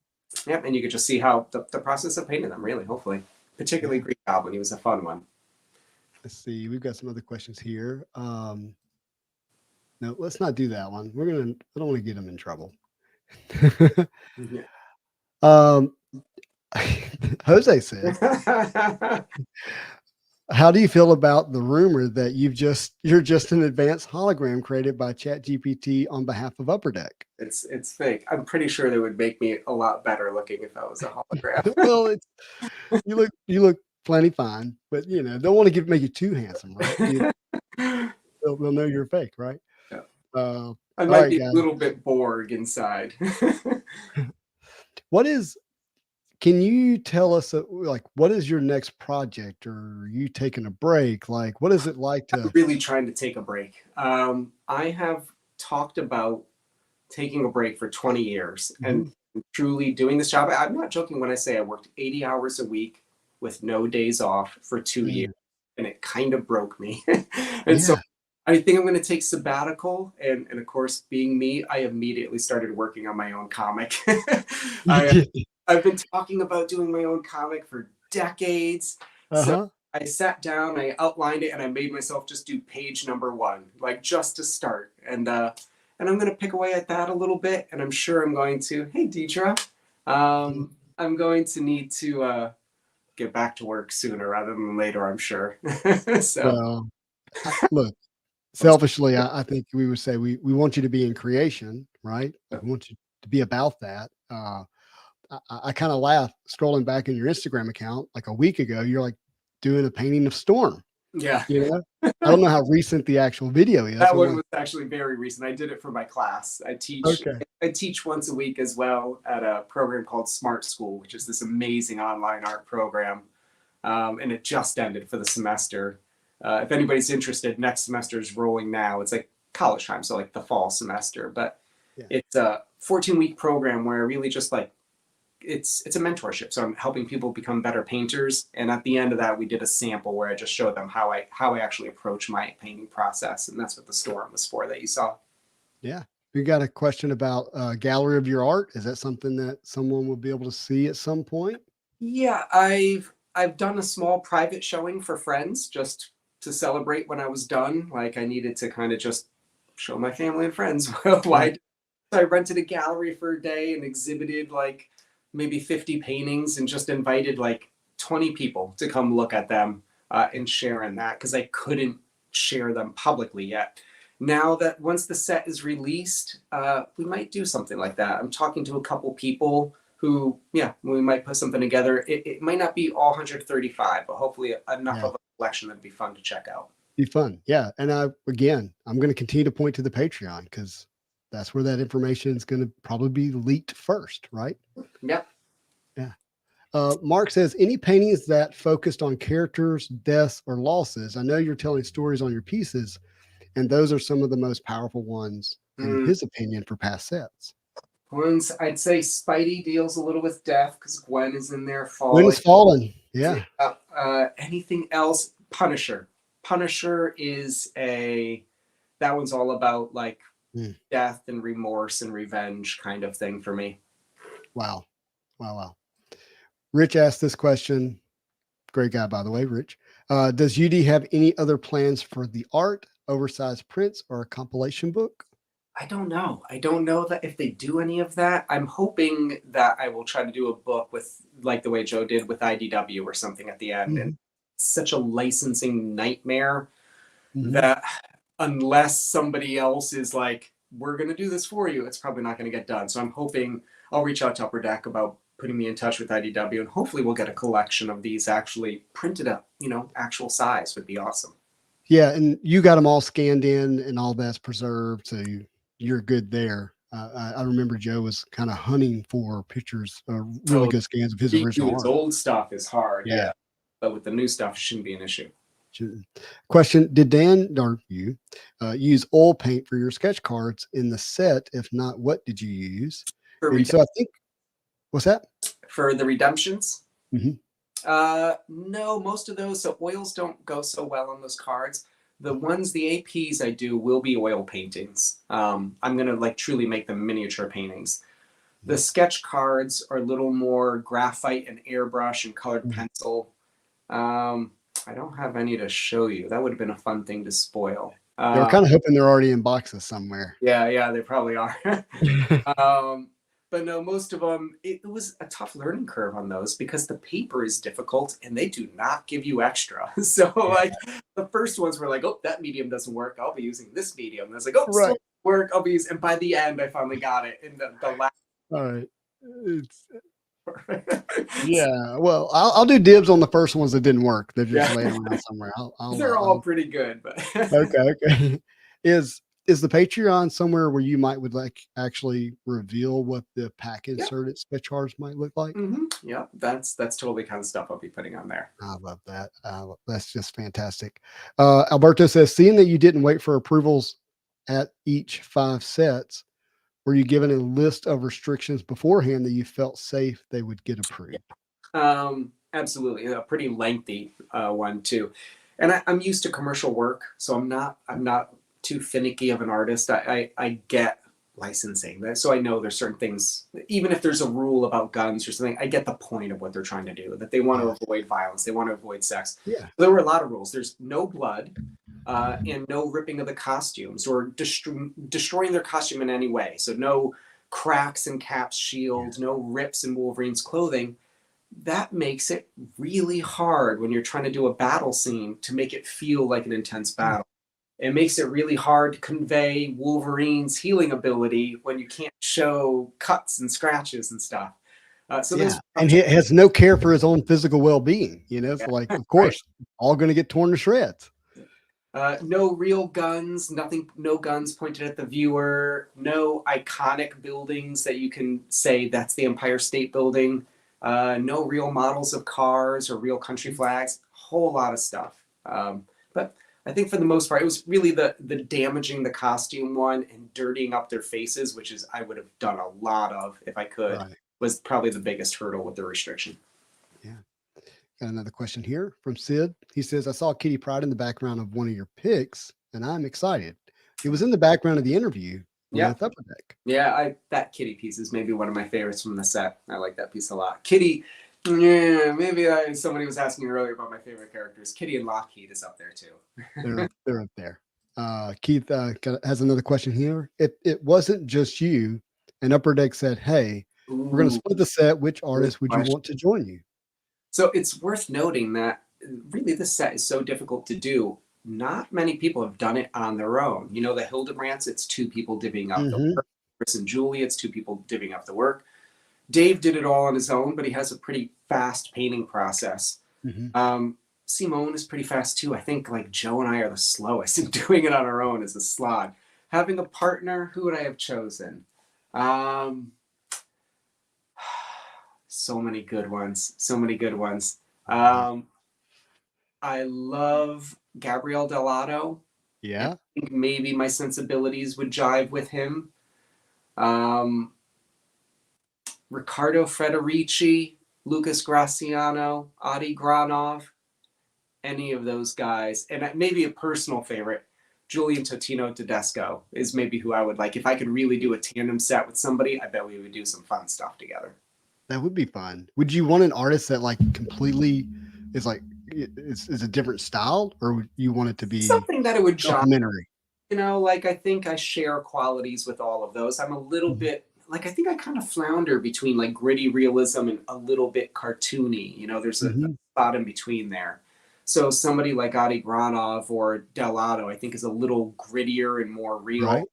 Yep, and you could just see how the process of painting them, really, hopefully. Particularly Yeah. Green Goblin, he was a fun one. Let's see. We've got some other questions here. No, let's not do that one. I don't want to get him in trouble. Yeah. um, Jose says, how do you feel about the rumor that you're just an advanced hologram created by ChatGPT on behalf of Upper Deck? It's fake. I'm pretty sure they would make me a lot better looking if I was a hologram. Well, you look plenty fine, but don't want to make you too handsome, right? They'll know you're fake, right? Yeah. All I might right, be a guys. little bit Borg inside. Can you tell us like what is your next project, or are you taking a break? Like what is it like I'm to really trying to take a break. I have talked about taking a break for 20 years and Mhm. truly doing this job. I'm not joking when I say I worked 80 hours a week with no days off for 2 years, Man, and it kind of broke me. And so yeah. I think I'm going to take sabbatical. And of course, being me, I immediately started working on my own comic. I, I've been talking about doing my own comic for decades. So Uh-huh. I sat down, I outlined it, and I made myself just do page number one, like just to start. And I'm going to pick away at that a little bit. And I'm sure I'm going to, hey, Deidre, I'm going to need to get back to work sooner rather than later, I'm sure. So, Well, look, selfishly, I think we would say we want you to be in creation, right? Like we want you to be about that. I kind of laugh scrolling back in your Instagram account like a week ago. You're like doing a painting of Storm. yeah. I don't know how recent the actual video is. That I'm one like, was actually very recent. I did it for my class. okay, I teach once a week as well at a program called Smart School, which is this amazing online art program. And it just ended for the semester. If anybody's interested, next semester is rolling now. It's like college time, so like the fall semester. But yeah, it's a 14-week program where I really just like it's a mentorship. So I'm helping people become better painters. And at the end of that, we did a sample where I just showed them how I actually approach my painting process. And that's what the Storm was for that you saw. yeah. We got a question about gallery of your art. Is that something that someone will be able to see at some point? Yeah, I've done a small private showing for friends just to celebrate when I was done. Like I needed to kind of just show my family and friends Right. why. So I rented a gallery for a day and exhibited like maybe 50 paintings and just invited like 20 people to come look at them and share in that because I couldn't share them publicly yet. Now that once the set is released, we might do something like that. I'm talking to a couple people who, yeah, we might put something together. It might not be all 135, but hopefully enough Yeah. of a collection that'd be fun to check out. Be fun. Yeah. And again, I'm going to continue to point to the Patreon because that's where that information is going to probably be leaked first, right? Yep. Yeah. Mark says, any paintings that focused on characters, deaths, or losses? I know you're telling stories on your pieces, and those are some of the most powerful ones, in his opinion, for past sets. Ones I'd say Spidey deals a little with death because Gwen is in there falling. Gwen is fallen. Yeah. Anything else? Punisher. Punisher is that one's all about like death and remorse and revenge kind of thing for me. Wow. Wow. Rich asked this question. Great guy, by the way, Rich. Does UD have any other plans for the art, oversized prints, or a compilation book? I don't know. I don't know that if they do any of that. I'm hoping that I will try to do a book with like the way Joe did with IDW or something at the end. And it's such a licensing nightmare that unless somebody else is like, we're going to do this for you, it's probably not going to get done. So I'm hoping I'll reach out to Upper Deck about putting me in touch with IDW, and hopefully we'll get a collection of these actually printed up, actual size would be awesome. Yeah. And you got them all scanned in and all that's preserved. So you're good there. I remember Joe was kind of hunting for pictures, really good scans of his original art. Old stuff is hard. Yeah. But with the new stuff, it shouldn't be an issue. Question: did Dan or you use oil paint for your sketch cards in the set? If not, what did you use? So I think, what's that? For the redemptions? No, most of those. So oils don't go so well on those cards. The APs I do will be oil paintings. I'm going to like truly make them miniature paintings. The sketch cards are a little more graphite and airbrush and colored pencil. I don't have any to show you. That would have been a fun thing to spoil. They were kind of hoping they're already in boxes somewhere. Yeah, they probably are. But no, most of them, it was a tough learning curve on those because the paper is difficult and they do not give you extra. So like the first ones were like, oh, that medium doesn't work. I'll be using this medium. And I was like, oh, right. Still work. I'll be using, and by the end, I finally got it in the last. All right. Yeah. Well, I'll do dibs on the first ones that didn't work. They're just laying around somewhere. They're all pretty good, but okay. Is the Patreon somewhere where you would like actually reveal what the pack inserted sketch cards might look like? Yeah, that's totally kind of stuff I'll be putting on there. I love that. That's just fantastic. Alberto says, seeing that you didn't wait for approvals at each 5 sets, were you given a list of restrictions beforehand that you felt safe they would get approved? Absolutely. A pretty lengthy one too. And I'm used to commercial work, so I'm not too finicky of an artist. I get licensing, so I know there's certain things, even if there's a rule about guns or something, I get the point of what they're trying to do, that they want to avoid violence, they want to avoid sex. Yeah. There were a lot of rules. There's no blood and no ripping of the costumes or destroying their costume in any way. So no cracks in Cap's shield, no rips in Wolverine's clothing. That makes it really hard when you're trying to do a battle scene to make it feel like an intense battle. It makes it really hard to convey Wolverine's healing ability when you can't show cuts and scratches and stuff. And he has no care for his own physical well-being, So like, of course, all going to get torn to shreds. No real guns, no guns pointed at the viewer, no iconic buildings that you can say that's the Empire State Building, no real models of cars or real country flags, whole lot of stuff. But I think for the most part, it was really the damaging the costume one and dirtying up their faces, which is I would have done a lot of if I could, was probably the biggest hurdle with the restriction. Yeah. Got another question here from Sid. He says, I saw Kitty Pryde in the background of one of your pics, and I'm excited. It was in the background of the interview with Upper Deck. Yeah, that Kitty piece is maybe one of my favorites from the set. I like that piece a lot. Kitty, maybe somebody was asking earlier about my favorite characters. Kitty and Lockheed is up there too. they're up there. Keith has another question here. If it wasn't just you, and Upper Deck said, hey, we're going to split the set, which artist would you want to join you? So it's worth noting that really this set is so difficult to do. not many people have done it on their own. You know, the Hildebrands, it's two people divvying up the Mm-hmm. work. Chris and Julie, it's two people divvying up the work. Dave did it all on his own, but he has a pretty fast painting process. Mm-hmm. Simone is pretty fast too. I think like Joe and I are the slowest, and doing it on our own is a slog. Having a partner, who would I have chosen? So many good ones. So many good ones. I love Gabriel Delato. And Yeah. I think maybe my sensibilities would jive with him. Riccardo Federici, Lucas Graciano, Adi Granov, any of those guys. And maybe a personal favorite, Julian Totino Tedesco is maybe who I would like. If I could really do a tandem set with somebody, I bet we would do some fun stuff together. That would be fun. Would you want an artist that like completely is like is a different style, or would you want it to be something that it would jive? complementary? You know, like I think I share qualities with all of those. I'm a little bit like I think I kind of flounder between like gritty realism and a little bit cartoony. You know, there's a spot in between there. So somebody like Adi Granov or Delato, I think, is a little grittier and more real. Right.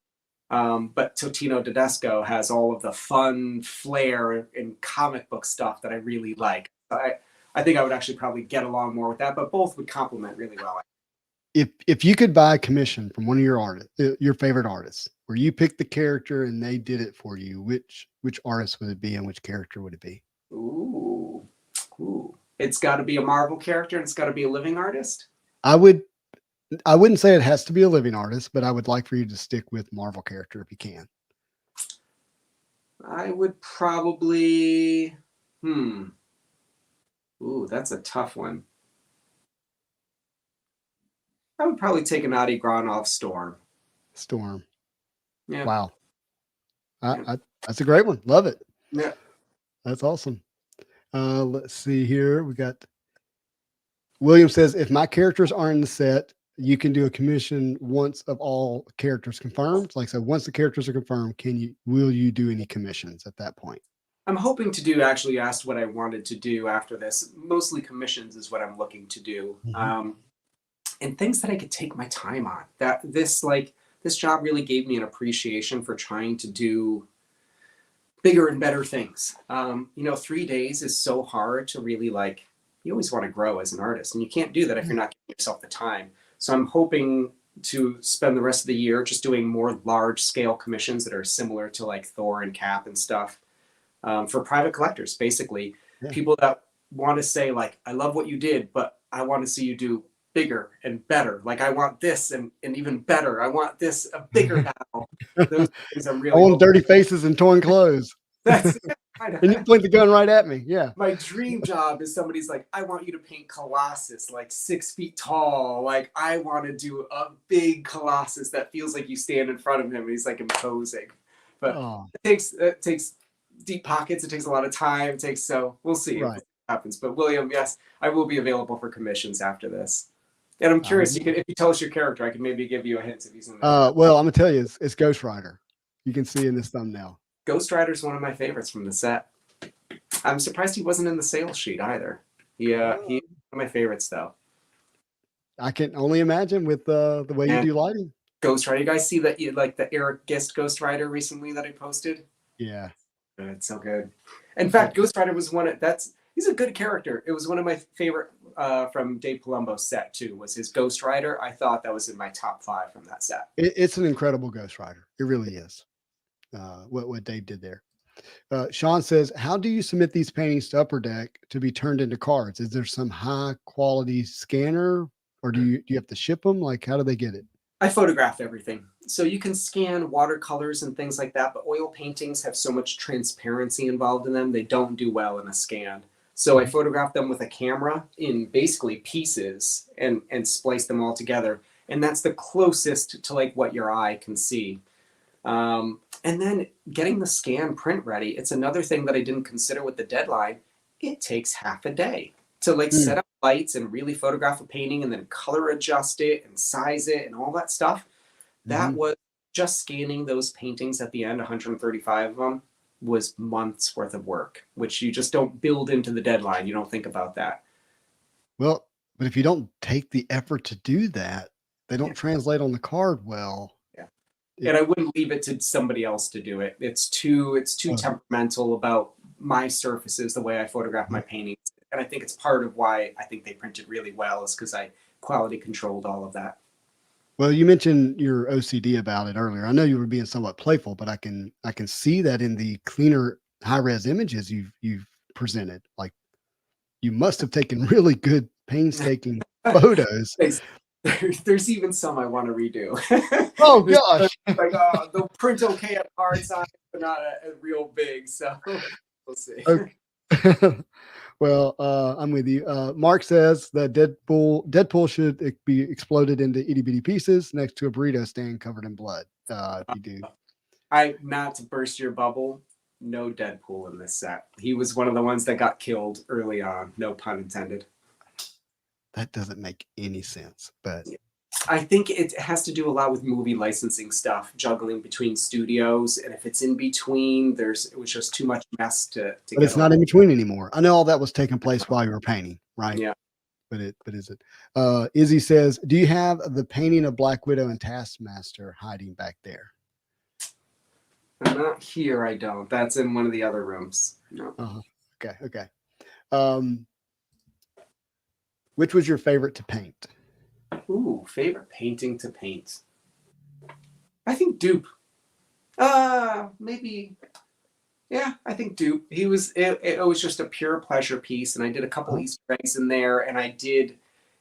But Totino Tedesco has all of the fun flair and comic book stuff that I really like. I think I would actually probably get along more with that, but both would complement really well. If you could buy a commission from one of your artists, your favorite artists, where you picked the character and they did it for you, which artist would it be and which character would it be? Ooh. It's got to be a Marvel character and it's got to be a living artist. I wouldn't say it has to be a living artist, but I would like for you to stick with Marvel character if you can. I would probably Ooh, that's a tough one. I would probably take an Adi Granov Storm. Storm. Yeah. Wow. That's a great one. Love it. Yeah. That's awesome. Let's see here. We got William says, if my characters are in the set, you can do a commission once of all characters confirmed. Like, so once the characters are confirmed, will you do any commissions at that point? I'm hoping to do, actually asked what I wanted to do after this. Mostly commissions is what I'm looking to do. And things that I could take my time on. This job really gave me an appreciation for trying to do bigger and better things. 3 days is so hard to really you always want to grow as an artist, and you can't do that if you're not giving yourself the time. So I'm hoping to spend the rest of the year just doing more large scale commissions that are similar to like Thor and Cap and stuff, for private collectors, basically. People that want to say like, I love what you did, but I want to see you do bigger and better. Like I want this and even better. I want this a bigger battle. Those things I'm really. I want dirty faces and torn clothes. That's and you point the gun right at me. Yeah. My dream job is somebody's like, I want you to paint Colossus like 6 feet tall. Like I want to do a big Colossus that feels like you stand in front of him and he's like imposing. But it takes deep pockets. It takes a lot of time. So we'll see what happens. But William, yes, I will be available for commissions after this. And I'm curious, if you tell us your character, I can maybe give you a hint if he's in there. Well, I'm gonna tell you, it's Ghost Rider. You can see in this thumbnail. Ghost Rider's one of my favorites from the set. I'm surprised he wasn't in the sales sheet either. Yeah, he's one of my favorites though. I can only imagine with the way you do lighting. Ghost Rider, you guys see that the Eric Gist Ghost Rider recently that I posted? Yeah, it's so good. In fact, Ghost Rider was he's a good character. It was one of my favorite from Dave Palumbo's set too, was his Ghost Rider. I thought that was in my top 5 from that set. It's an incredible Ghost Rider. It really is. What Dave did there. Sean says, how do you submit these paintings to Upper Deck to be turned into cards? Is there some high quality scanner, or do you have to ship them? Like, how do they get it? I photograph everything. So you can scan watercolors and things like that, but oil paintings have so much transparency involved in them, they don't do well in a scan. So I photograph them with a camera in basically pieces and splice them all together. And that's the closest to like what your eye can see. And then getting the scan print ready, it's another thing that I didn't consider with the deadline. It takes half a day to set up lights and really photograph a painting and then color adjust it and size it and all that stuff. That was just scanning those paintings at the end, 135 of them, was months worth of work, which you just don't build into the deadline. You don't think about that. Well, but if you don't take the effort to do that, they don't translate on the card well. Yeah. It, And I wouldn't leave it to somebody else to do it. It's too temperamental about my surfaces, the way I photograph my paintings. And I think it's part of why I think they printed really well, is because I quality controlled all of that. well, you mentioned your OCD about it earlier. I know you were being somewhat playful, but I can see that in the cleaner high res images you've presented. Like, you must have taken really good painstaking photos. There's even some I want to redo. Oh There's gosh. like, oh, they'll print okay at card size, but not a real big. So we'll see. Okay. Well, I'm with you. Mark says that Deadpool should be exploded into itty bitty pieces next to a burrito stand covered in blood. If you do, Not to burst your bubble, no Deadpool in this set. He was one of the ones that got killed early on. No pun intended. that doesn't make any sense. But I think it has to do a lot with movie licensing stuff, juggling between studios, and if it's in between, it was just too much mess to but it's not in between anymore. I know all that was taking place while you were painting, right? Yeah. But is it? Izzy says, do you have the painting of Black Widow and Taskmaster hiding back there? Not here, I don't. That's in one of the other rooms. No. Okay. Which was your favorite to paint? Ooh, favorite painting to paint. I think Dupe. Maybe. Yeah, I think Dupe. It was just a pure pleasure piece, and I did a couple Easter eggs in there, and I did.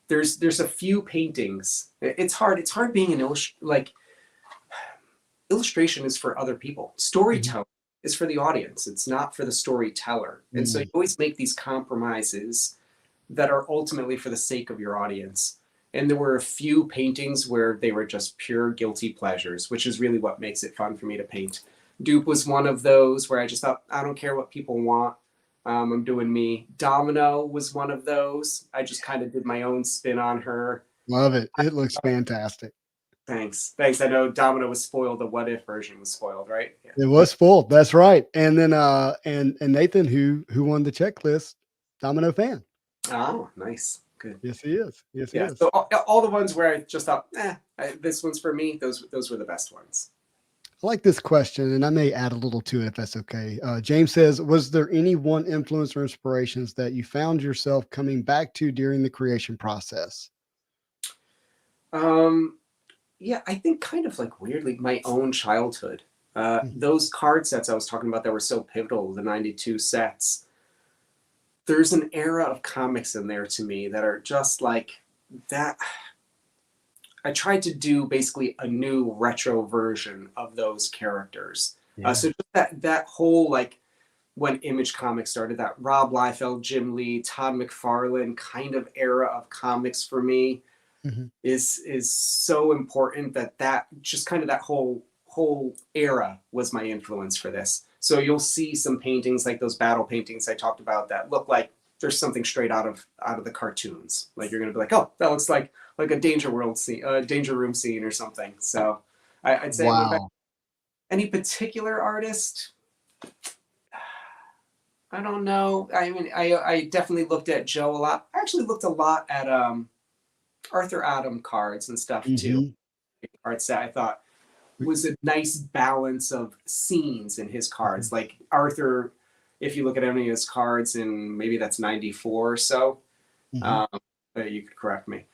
There's a few paintings. It's hard. It's hard being an illustration is for other people. Storytelling is for the audience. It's not for the storyteller. And so you always make these compromises that are ultimately for the sake of your audience. And there were a few paintings where they were just pure guilty pleasures, which is really what makes it fun for me to paint. Dupe was one of those where I just thought, I don't care what people want. I'm doing me. Domino was one of those. I just kind of did my own spin on her. Love it. It looks fantastic. Thanks. I know Domino was spoiled. The What If version was spoiled, right? Yeah. It was full. That's right. And then and Nathan, who won the checklist, Domino fan. Oh, nice. Good. Yes, he is. Yes, he is. So all the ones where I just thought, this one's for me. Those were the best ones. I like this question, and I may add a little to it if that's okay. James says, was there any one influence or inspirations that you found yourself coming back to during the creation process? Yeah, I think kind of like weirdly my own childhood. Those card sets I was talking about that were so pivotal, the 92 sets. There's an era of comics in there to me that are just like that. I tried to do basically a new retro version of those characters. So just that whole, like, when Image Comics started, that Rob Liefeld, Jim Lee, Todd McFarlane kind of era of comics for me is so important that just kind of that whole era was my influence for this. So you'll see some paintings like those battle paintings I talked about that look like there's something straight out of the cartoons. Like you're gonna be like, oh, that looks like a Danger World scene, Danger Room scene or something. So I'd say any particular artist, I don't know. I mean, I definitely looked at Joe a lot. I actually looked a lot at Arthur Adam cards and stuff too. Arts that I thought was a nice balance of scenes in his cards. Like Arthur, if you look at any of his cards, and maybe that's 94 or so, you could correct me.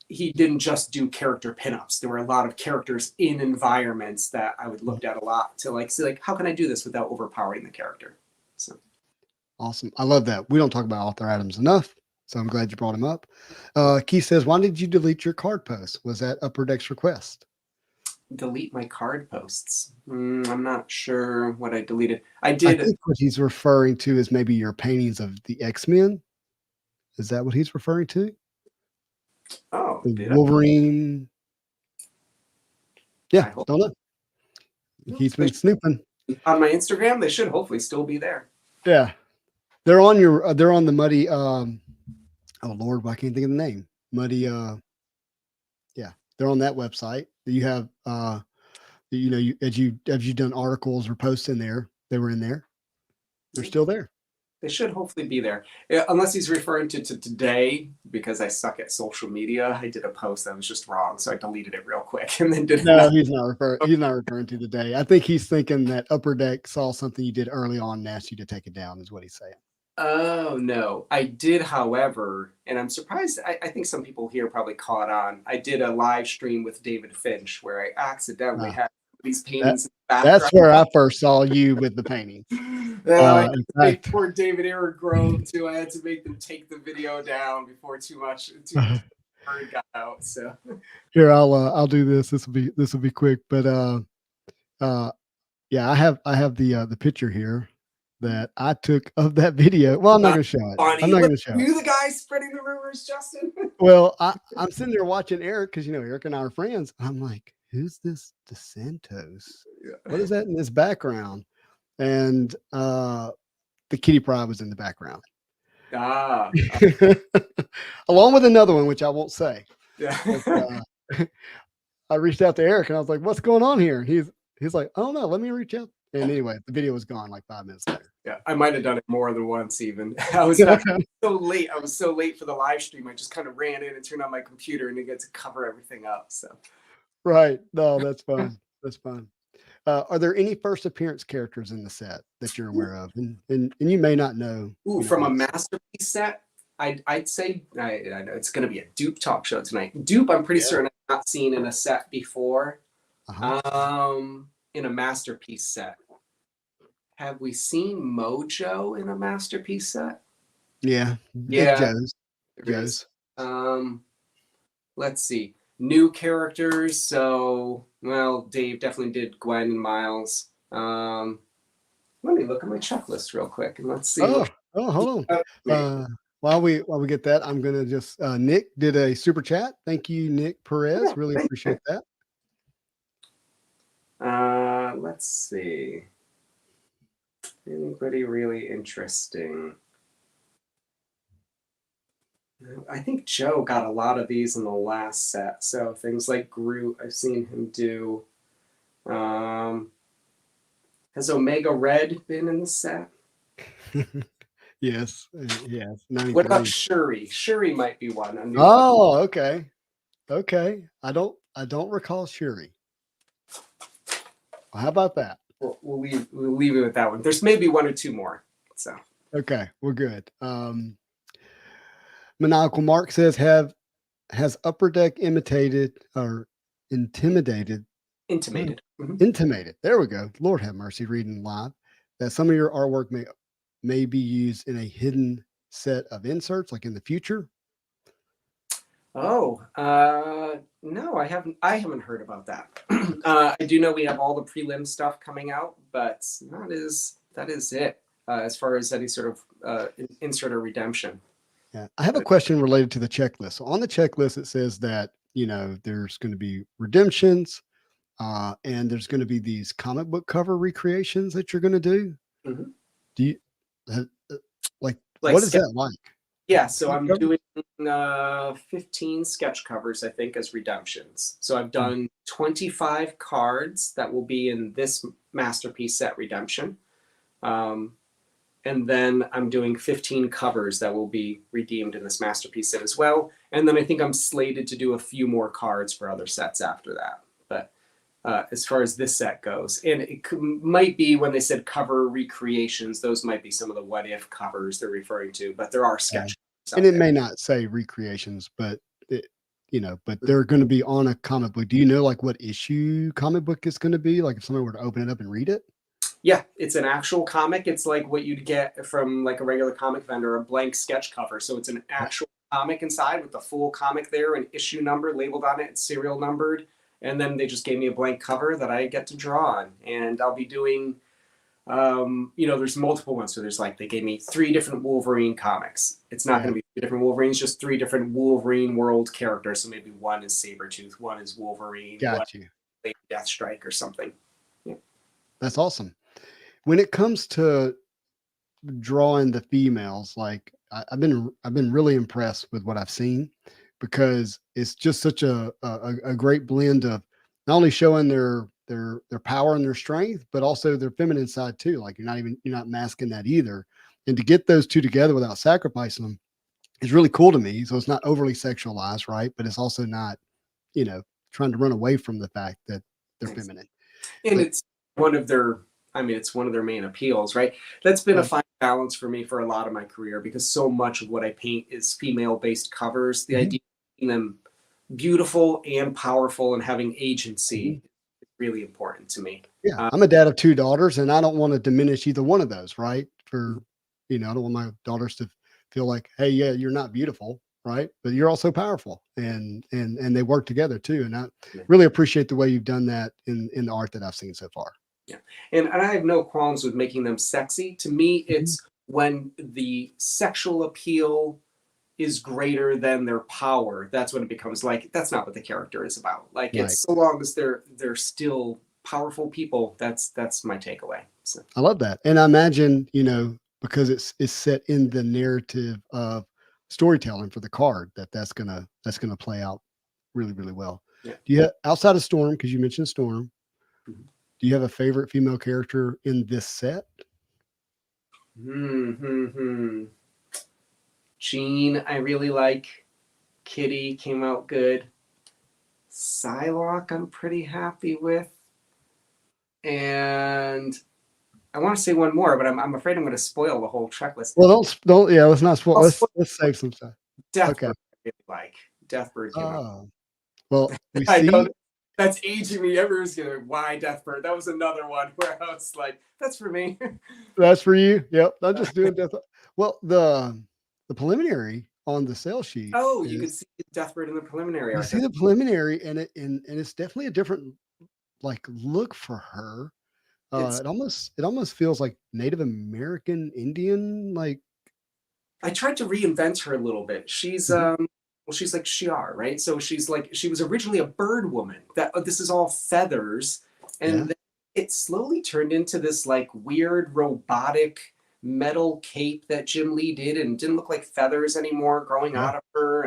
He didn't just do character pinups. There were a lot of characters in environments that I would look at a lot to like see, like, how can I do this without overpowering the character? So awesome. I love that. We don't talk about Arthur Adams enough, so I'm glad you brought him up. Keith says, why did you delete your card post? Was that Upper Deck's request? Delete my card posts. I'm not sure what I deleted. I did. I think what he's referring to is maybe your paintings of the X-Men. Is that what he's referring to? Oh, the Wolverine. Yeah, don't know. He's been snooping on my Instagram. They should hopefully still be there. Yeah, they're on your. They're on the Muddy. Oh Lord, I can't think of the name. Muddy. Yeah, they're on that website. You have. You know, as you've done articles or posts in there, they were in there. They're still there. They should hopefully be there. Unless he's referring to today, because I suck at social media. I did a post that was just wrong, so I deleted it real quick and then did No, it. he's not referring to today. I think he's thinking that Upper Deck saw something you did early on and asked you to take it down, is what he's saying. Oh no, I did, however, and I'm surprised. I think some people here probably caught on. I did a live stream with David Finch where I accidentally Uh, had these that paintings in the that's background. where I first saw you with the paintings. And I had In to make fact, poor David Eric Grove too. I had to make them take the video down before too much word got out. So here I'll do this. This will be quick, but yeah, I have the picture here that I took of that video. Well, I'm not going to show it. I'm funny. not Look, going to show it. you the guy spreading the rumors, Justin? Well, I'm sitting there watching Eric because Eric and I are friends. I'm like, who's this dos Santos? Yeah. What is that in this background? And the kitty pry was in the background. Ah. Along with another one, which I won't say. Yeah. But, I reached out to Eric and I was like, what's going on here? He's like, oh no, let me reach out. And anyway, the video was gone like 5 minutes later. Yeah, I might have done it more than once even. I was so late. I was so late for the live stream. I just kind of ran in and turned on my computer and it got to cover everything up. So Right. No, that's fun. That's fun. Are there any first appearance characters in the set that you're aware of? And you may not know. Ooh, from a masterpiece set, I'd say I know it's going to be a Dupe talk show tonight. Dupe, I'm pretty certain I've not seen in a set before. In a masterpiece set. Have we seen Mojo in a masterpiece set? Yeah. Yeah. Joe's. Let's see. New characters. So, well, Dave definitely did Gwen and Miles. Let me look at my checklist real quick and let's see. Hold on. While we get that, I'm gonna just Nick did a super chat. Thank you, Nick Perez. Yeah, really appreciate that. Let's see. Anybody really interesting? I think Joe got a lot of these in the last set. So things like Groot, I've seen him do. Has Omega Red been in the set? Yes. 93. What about Shuri? Shuri might be one. Oh, okay. Okay. I don't recall Shuri. Well, how about that? We'll leave it with that one. There's maybe one or two more. So okay, we're good. Maniacal Mark says, has Upper Deck intimidated? Intimated. Intimated. There we go. Lord have mercy, reading live. That some of your artwork may be used in a hidden set of inserts, like in the future. Oh, no, I haven't heard about that. I do know we have all the prelim stuff coming out, but that is it as far as any sort of insert or redemption. Yeah, I have a question related to the checklist. So on the checklist, it says that there's going to be redemptions, and there's going to be these comic book cover recreations that you're going to do. Mm-hmm. Do you like what is that like? Yeah, so I'm doing 15 sketch covers, I think, as redemptions. So I've done 25 cards that will be in this masterpiece set redemption. And then I'm doing 15 covers that will be redeemed in this masterpiece set as well. And then I think I'm slated to do a few more cards for other sets after that. But as far as this set goes, and it might be when they said cover recreations, those might be some of the what if covers they're referring to, but there are sketch. And it may not say recreations, but but they're going to be on a comic book. Do you know like what issue comic book is going to be? Like if somebody were to open it up and read it? Yeah, it's an actual comic. It's like what you'd get from like a regular comic vendor, a blank sketch cover. So it's an actual comic inside with the full comic there, an issue number labeled on it, it's serial numbered. And then they just gave me a blank cover that I get to draw on. And I'll be doing, there's multiple ones. So there's they gave me 3 different Wolverine comics. It's not going to be 3 different Wolverines, just 3 different Wolverine world characters. So maybe one is Sabretooth, one is Wolverine, Got you. Lady Deathstrike or something. Yeah. That's awesome. When it comes to drawing the females, like I've been really impressed with what I've seen, because it's just such a great blend of not only showing their power and their strength, but also their feminine side too. Like you're not masking that either. And to get those two together without sacrificing them is really cool to me. So it's not overly sexualized, right? But it's also not, you know, trying to run away from the fact that they're feminine. And But it's one of their, I mean, it's one of their main appeals, right? That's been a right. fine balance for me for a lot of my career because so much of what I paint is female-based covers. The Mhm, idea of making them beautiful and powerful and having agency mhm. is really important to me. Yeah, Uh, I'm a dad of 2 daughters, and I don't wanna diminish either one of those, right? I don't want my daughters to feel like, "Hey, yeah, you're not beautiful, right? But you're also powerful." And they work together too, and I really appreciate the way you've done that in the art that I've seen so far. yeah. And I have no qualms with making them sexy. To me, Mhm. it's when the sexual appeal is greater than their power. That's when it becomes like that's not what the character is about. Like Right. it's so long as they're still powerful people, that's my takeaway. So I love that, and I imagine, because it's set in the narrative of storytelling for the card, that's gonna play out really, really well. yeah. Do you outside of Storm, because you mentioned Storm, Mhm. do you have a favorite female character in this set? Hmm, hmm, hmm. Jean, I really like. Kitty came out good. Psylocke, I'm pretty happy with. And I want to say one more, but I'm afraid I'm going to spoil the whole checklist. Well, don't yeah, let's not spoil. I'll spoil Let's save some stuff. Deathbird. Okay. I really like. Deathbird came out. Oh, well, we I know see that's aging me. Everyone's gonna why Deathbird. That was another one where I was like, that's for me. that's for you. Yep, I'm just doing death. Well, the preliminary on the sale sheet Oh, you could is see Deathbird in the preliminary you art. see the preliminary and it's definitely a different like look for her. It's It almost feels like Native American Indian, like I tried to reinvent her a little bit. Mhm. Well, she's like Shiar, right? So she's like she was originally a bird woman. That this is all feathers, and Yeah, then it slowly turned into this like weird robotic metal cape that Jim Lee did, and didn't look like feathers anymore growing yeah. out of her.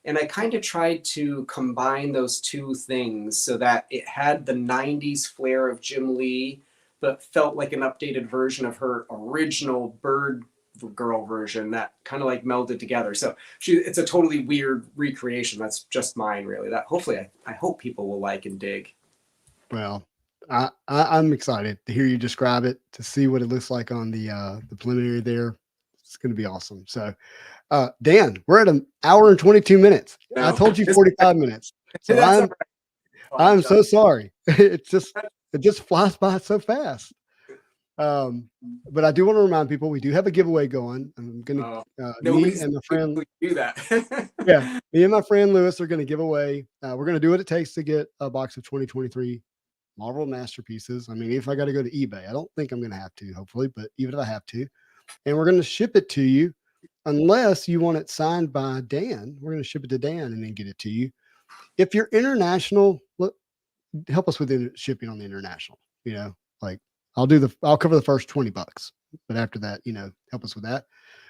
And I kind of tried to combine those two things so that it had the 90s flair of Jim Lee, but felt like an updated version of her original bird girl version that kind of like melded together. So it's a totally weird recreation. That's just mine, really. That hopefully I hope people will like and dig. Well, I'm excited to hear you describe it, to see what it looks like on the preliminary there. It's going to be awesome. So, Dan, we're at an hour and 22 minutes. I No, told you 45 minutes. So that's all right. I'm so sorry. It just flies by so fast. Um, but I do want to remind people we do have a giveaway going. I'm gonna me Nobody's and my friend, really do yeah, that. me and my friend Lewis are gonna give away. We're gonna do what it takes to get a box of 2023 Marvel masterpieces. I mean, if I got to go to eBay, I don't think I'm gonna have to, hopefully, but even if I have to, and we're gonna ship it to you, unless you want it signed by Dan. We're gonna ship it to Dan and then get it to you. If you're international, look, help us with shipping on the international. Like I'll cover the first $20, but after that, help us with that.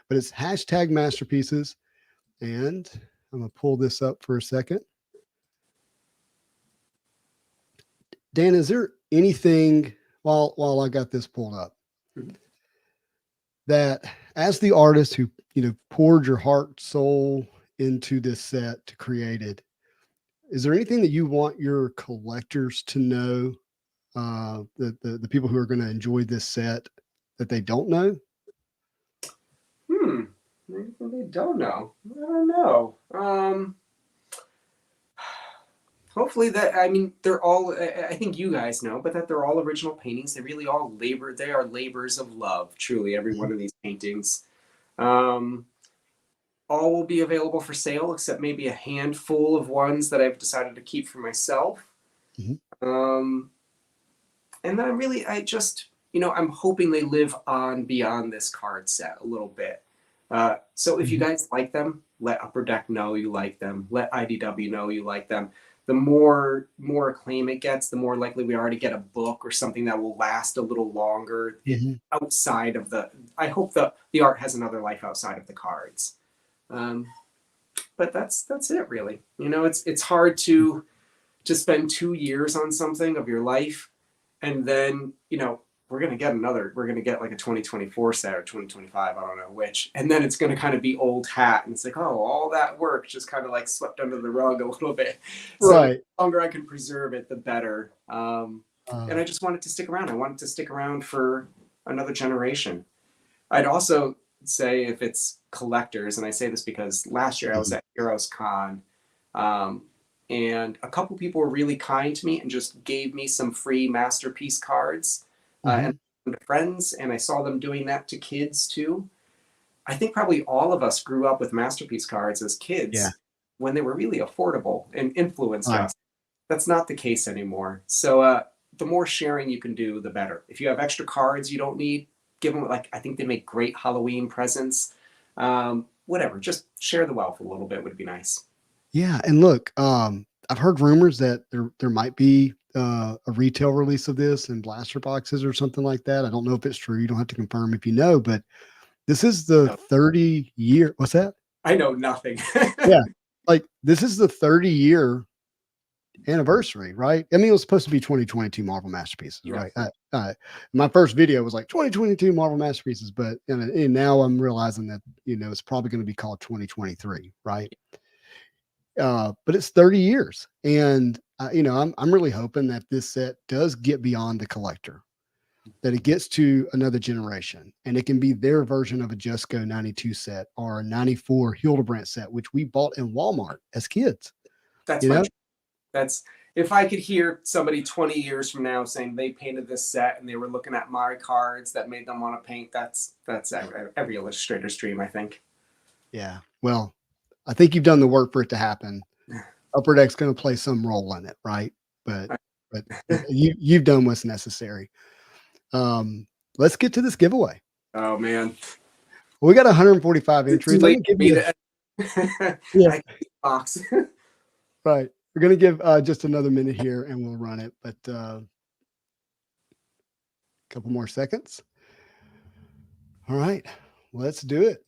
But it's hashtag masterpieces, and I'm gonna pull this up for a second. Dan, is there anything while I got this pulled up that, as the artist who poured your heart soul into this set to create it, is there anything that you want your collectors to know, the people who are going to enjoy this set, that they don't know? Maybe they don't know. I don't know. Hopefully that I mean they're all. I think you guys know, but that they're all original paintings. They really all labor. They are labors of love. Truly, every one of these paintings. Um, all will be available for sale, except maybe a handful of ones that I've decided to keep for myself. Mhm. Um, and then I just, I'm hoping they live on beyond this card set a little bit. So if you Mhm. guys like them, let Upper Deck know you like them. Let IDW know you like them. The more acclaim it gets, the more likely we are to get a book or something that will last a little longer Mhm. outside of the. I hope the art has another life outside of the cards. Um, but that's it really. It's hard to spend 2 years on something of your life and then we're going to get like a 2024 set or 2025, I don't know which. And then it's going to kind of be old hat. And it's like, oh, all that work just kind of like swept under the rug a little bit. So Right. the longer I can preserve it, the better. And I just wanted to stick around. I wanted to stick around for another generation. I'd also say if it's collectors, and I say this because last year I was at Heroes Con, and a couple people were really kind to me and just gave me some free masterpiece cards. And to friends, and I saw them doing that to kids too. I think probably all of us grew up with masterpiece cards as kids when they were really affordable and influenced us. That's not the case anymore. So the more sharing you can do, the better. If you have extra cards you don't need, give them, like, I think they make great Halloween presents. Whatever, just share the wealth a little bit would be nice. Yeah. And look, I've heard rumors that there might be a retail release of this in blaster boxes or something like that. I don't know if it's true. You don't have to confirm if you know, but this is the 30-year. What's that? I know nothing. Yeah. Like, this is the 30-year anniversary, right? I mean, it was supposed to be 2022 Marvel Masterpieces, right? My first video was like 2022 Marvel Masterpieces, but and now I'm realizing that, it's probably going to be called 2023, right? But it's 30 years. And, I'm really hoping that this set does get beyond the collector, that it gets to another generation, and it can be their version of a Just Go 92 set or a 94 Hildebrandt set, which we bought in Walmart as kids. That's if I could hear somebody 20 years from now saying they painted this set and they were looking at my cards that made them want to paint, that's every illustrator's dream, I think. Yeah. Well, I think you've done the work for it to happen. Upper Deck's going to play some role in it, right? But you've done what's necessary. Let's get to this giveaway. Oh man, we got 145 entries. Let me give you box. Right. We're going to give just another minute here and we'll run it, but a couple more seconds. All right, let's do it.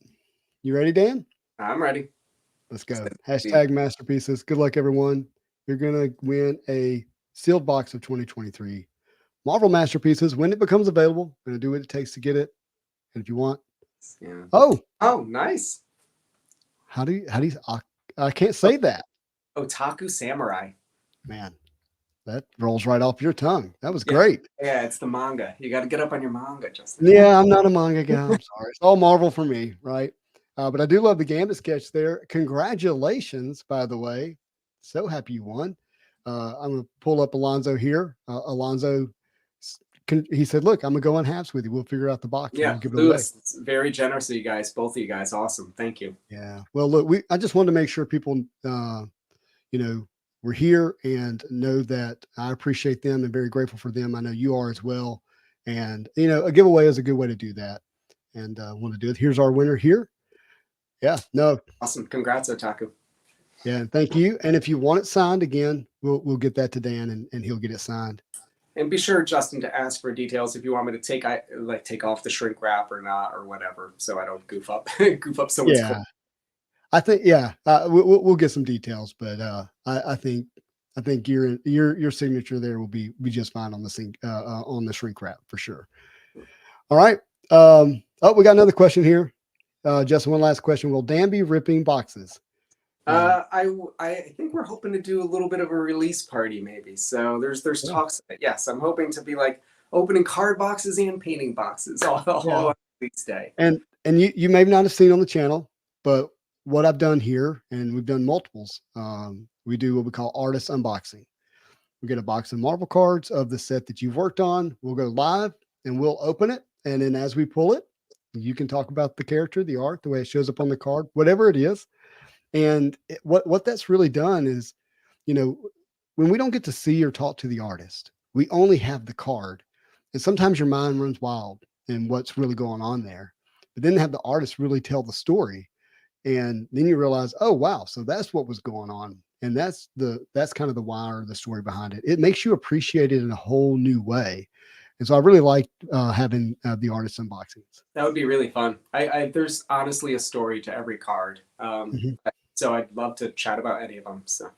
You ready, Dan? I'm ready. Let's go. Hashtag masterpieces. Good luck, everyone. You're going to win a sealed box of 2023 Marvel Masterpieces when it becomes available. I'm going to do what it takes to get it. And if you want. Yeah. Oh, nice. How do you, I can't say that. Otaku Samurai. Man, that rolls right off your tongue. That was great. Yeah, it's the manga. You got to get up on your manga, Justin. Yeah, I'm not a manga guy. I'm sorry. It's all Marvel for me, right? But I do love the Gambit sketch there. Congratulations, by the way. So happy you won. I'm going to pull up Alonzo here. Alonzo, he said, look, I'm going to go in halves with you. We'll figure out the box. Yeah, we'll give it Lewis, away. It's very generous of you guys, both of you guys. Awesome. Thank you. Yeah. Well, look, I just wanted to make sure people, we're here and know that I appreciate them and very grateful for them. I know you are as well. And, a giveaway is a good way to do that. And I want to do it. Here's our winner here. Yeah, no. Awesome. Congrats, Otaku. Yeah, and thank you. And if you want it signed again, we'll get that to Dan and he'll get it signed. And be sure, Justin, to ask for details if you want me to take off the shrink wrap or not or whatever, so I don't goof up someone's. Yeah, I think we'll get some details, but I think your signature there will be just fine on the shrink wrap for sure. All right. We got another question here. Justin, one last question. Will Dan be ripping boxes? I think we're hoping to do a little bit of a release party, maybe. So there's talks of it. Yes, I'm hoping to be like opening card boxes and painting boxes all on release day. And you may not have seen on the channel, but what I've done here, and we've done multiples. We do what we call artist unboxing. We get a box of Marvel cards of the set that you've worked on. We'll go live and we'll open it, and then as we pull it, you can talk about the character, the art, the way it shows up on the card, whatever it is. And what that's really done is, when we don't get to see or talk to the artist, we only have the card. And sometimes your mind runs wild and what's really going on there. But then have the artist really tell the story. And then you realize, oh, wow. So that's what was going on. And that's kind of the why or the story behind it. It makes you appreciate it in a whole new way. And so I really like having the artist unboxings. That would be really fun. There's honestly a story to every card. So I'd love to chat about any of them. So,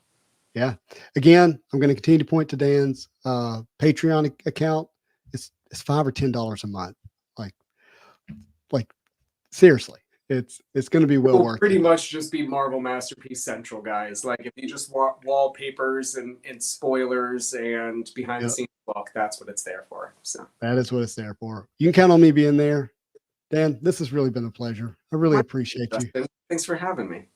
yeah. Again, I'm going to continue to point to Dan's Patreon account. it's $5 or $10 a month. Like seriously, it's going to be well It'll worth pretty it. much just be Marvel Masterpiece Central, guys. Like if you just want wallpapers and spoilers and behind the Yep, scenes look, that's what it's there for. So that is what it's there for. You can count on me being there. Dan, this has really been a pleasure. I really appreciate you. Justin, thanks for having me.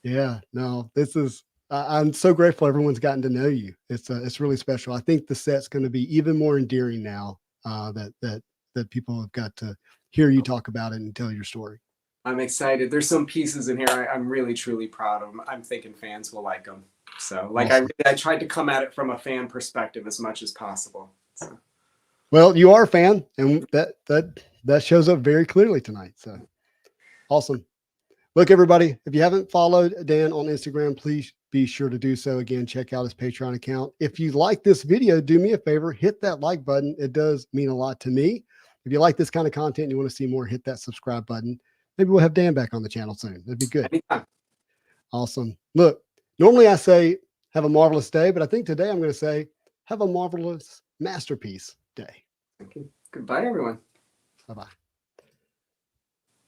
Yeah, no, this is. I'm so grateful everyone's gotten to know you. It's really special. I think the set's going to be even more endearing now that people have got to hear you talk about it and tell your story. I'm excited. There's some pieces in here I'm really truly proud of. I'm thinking fans will like them. So like Awesome. I tried to come at it from a fan perspective as much as possible. So. Well, you are a fan, and that shows up very clearly tonight. So awesome. Look, everybody, if you haven't followed Dan on Instagram, please be sure to do so. Again, check out his Patreon account. If you like this video, do me a favor, hit that like button. It does mean a lot to me. If you like this kind of content and you want to see more, hit that subscribe button. Maybe we'll have Dan back on the channel soon. That'd be good. Anytime. Awesome. Look, normally I say have a marvelous day, but I think today I'm going to say have a marvelous masterpiece day. Okay. Goodbye, everyone. Bye-bye.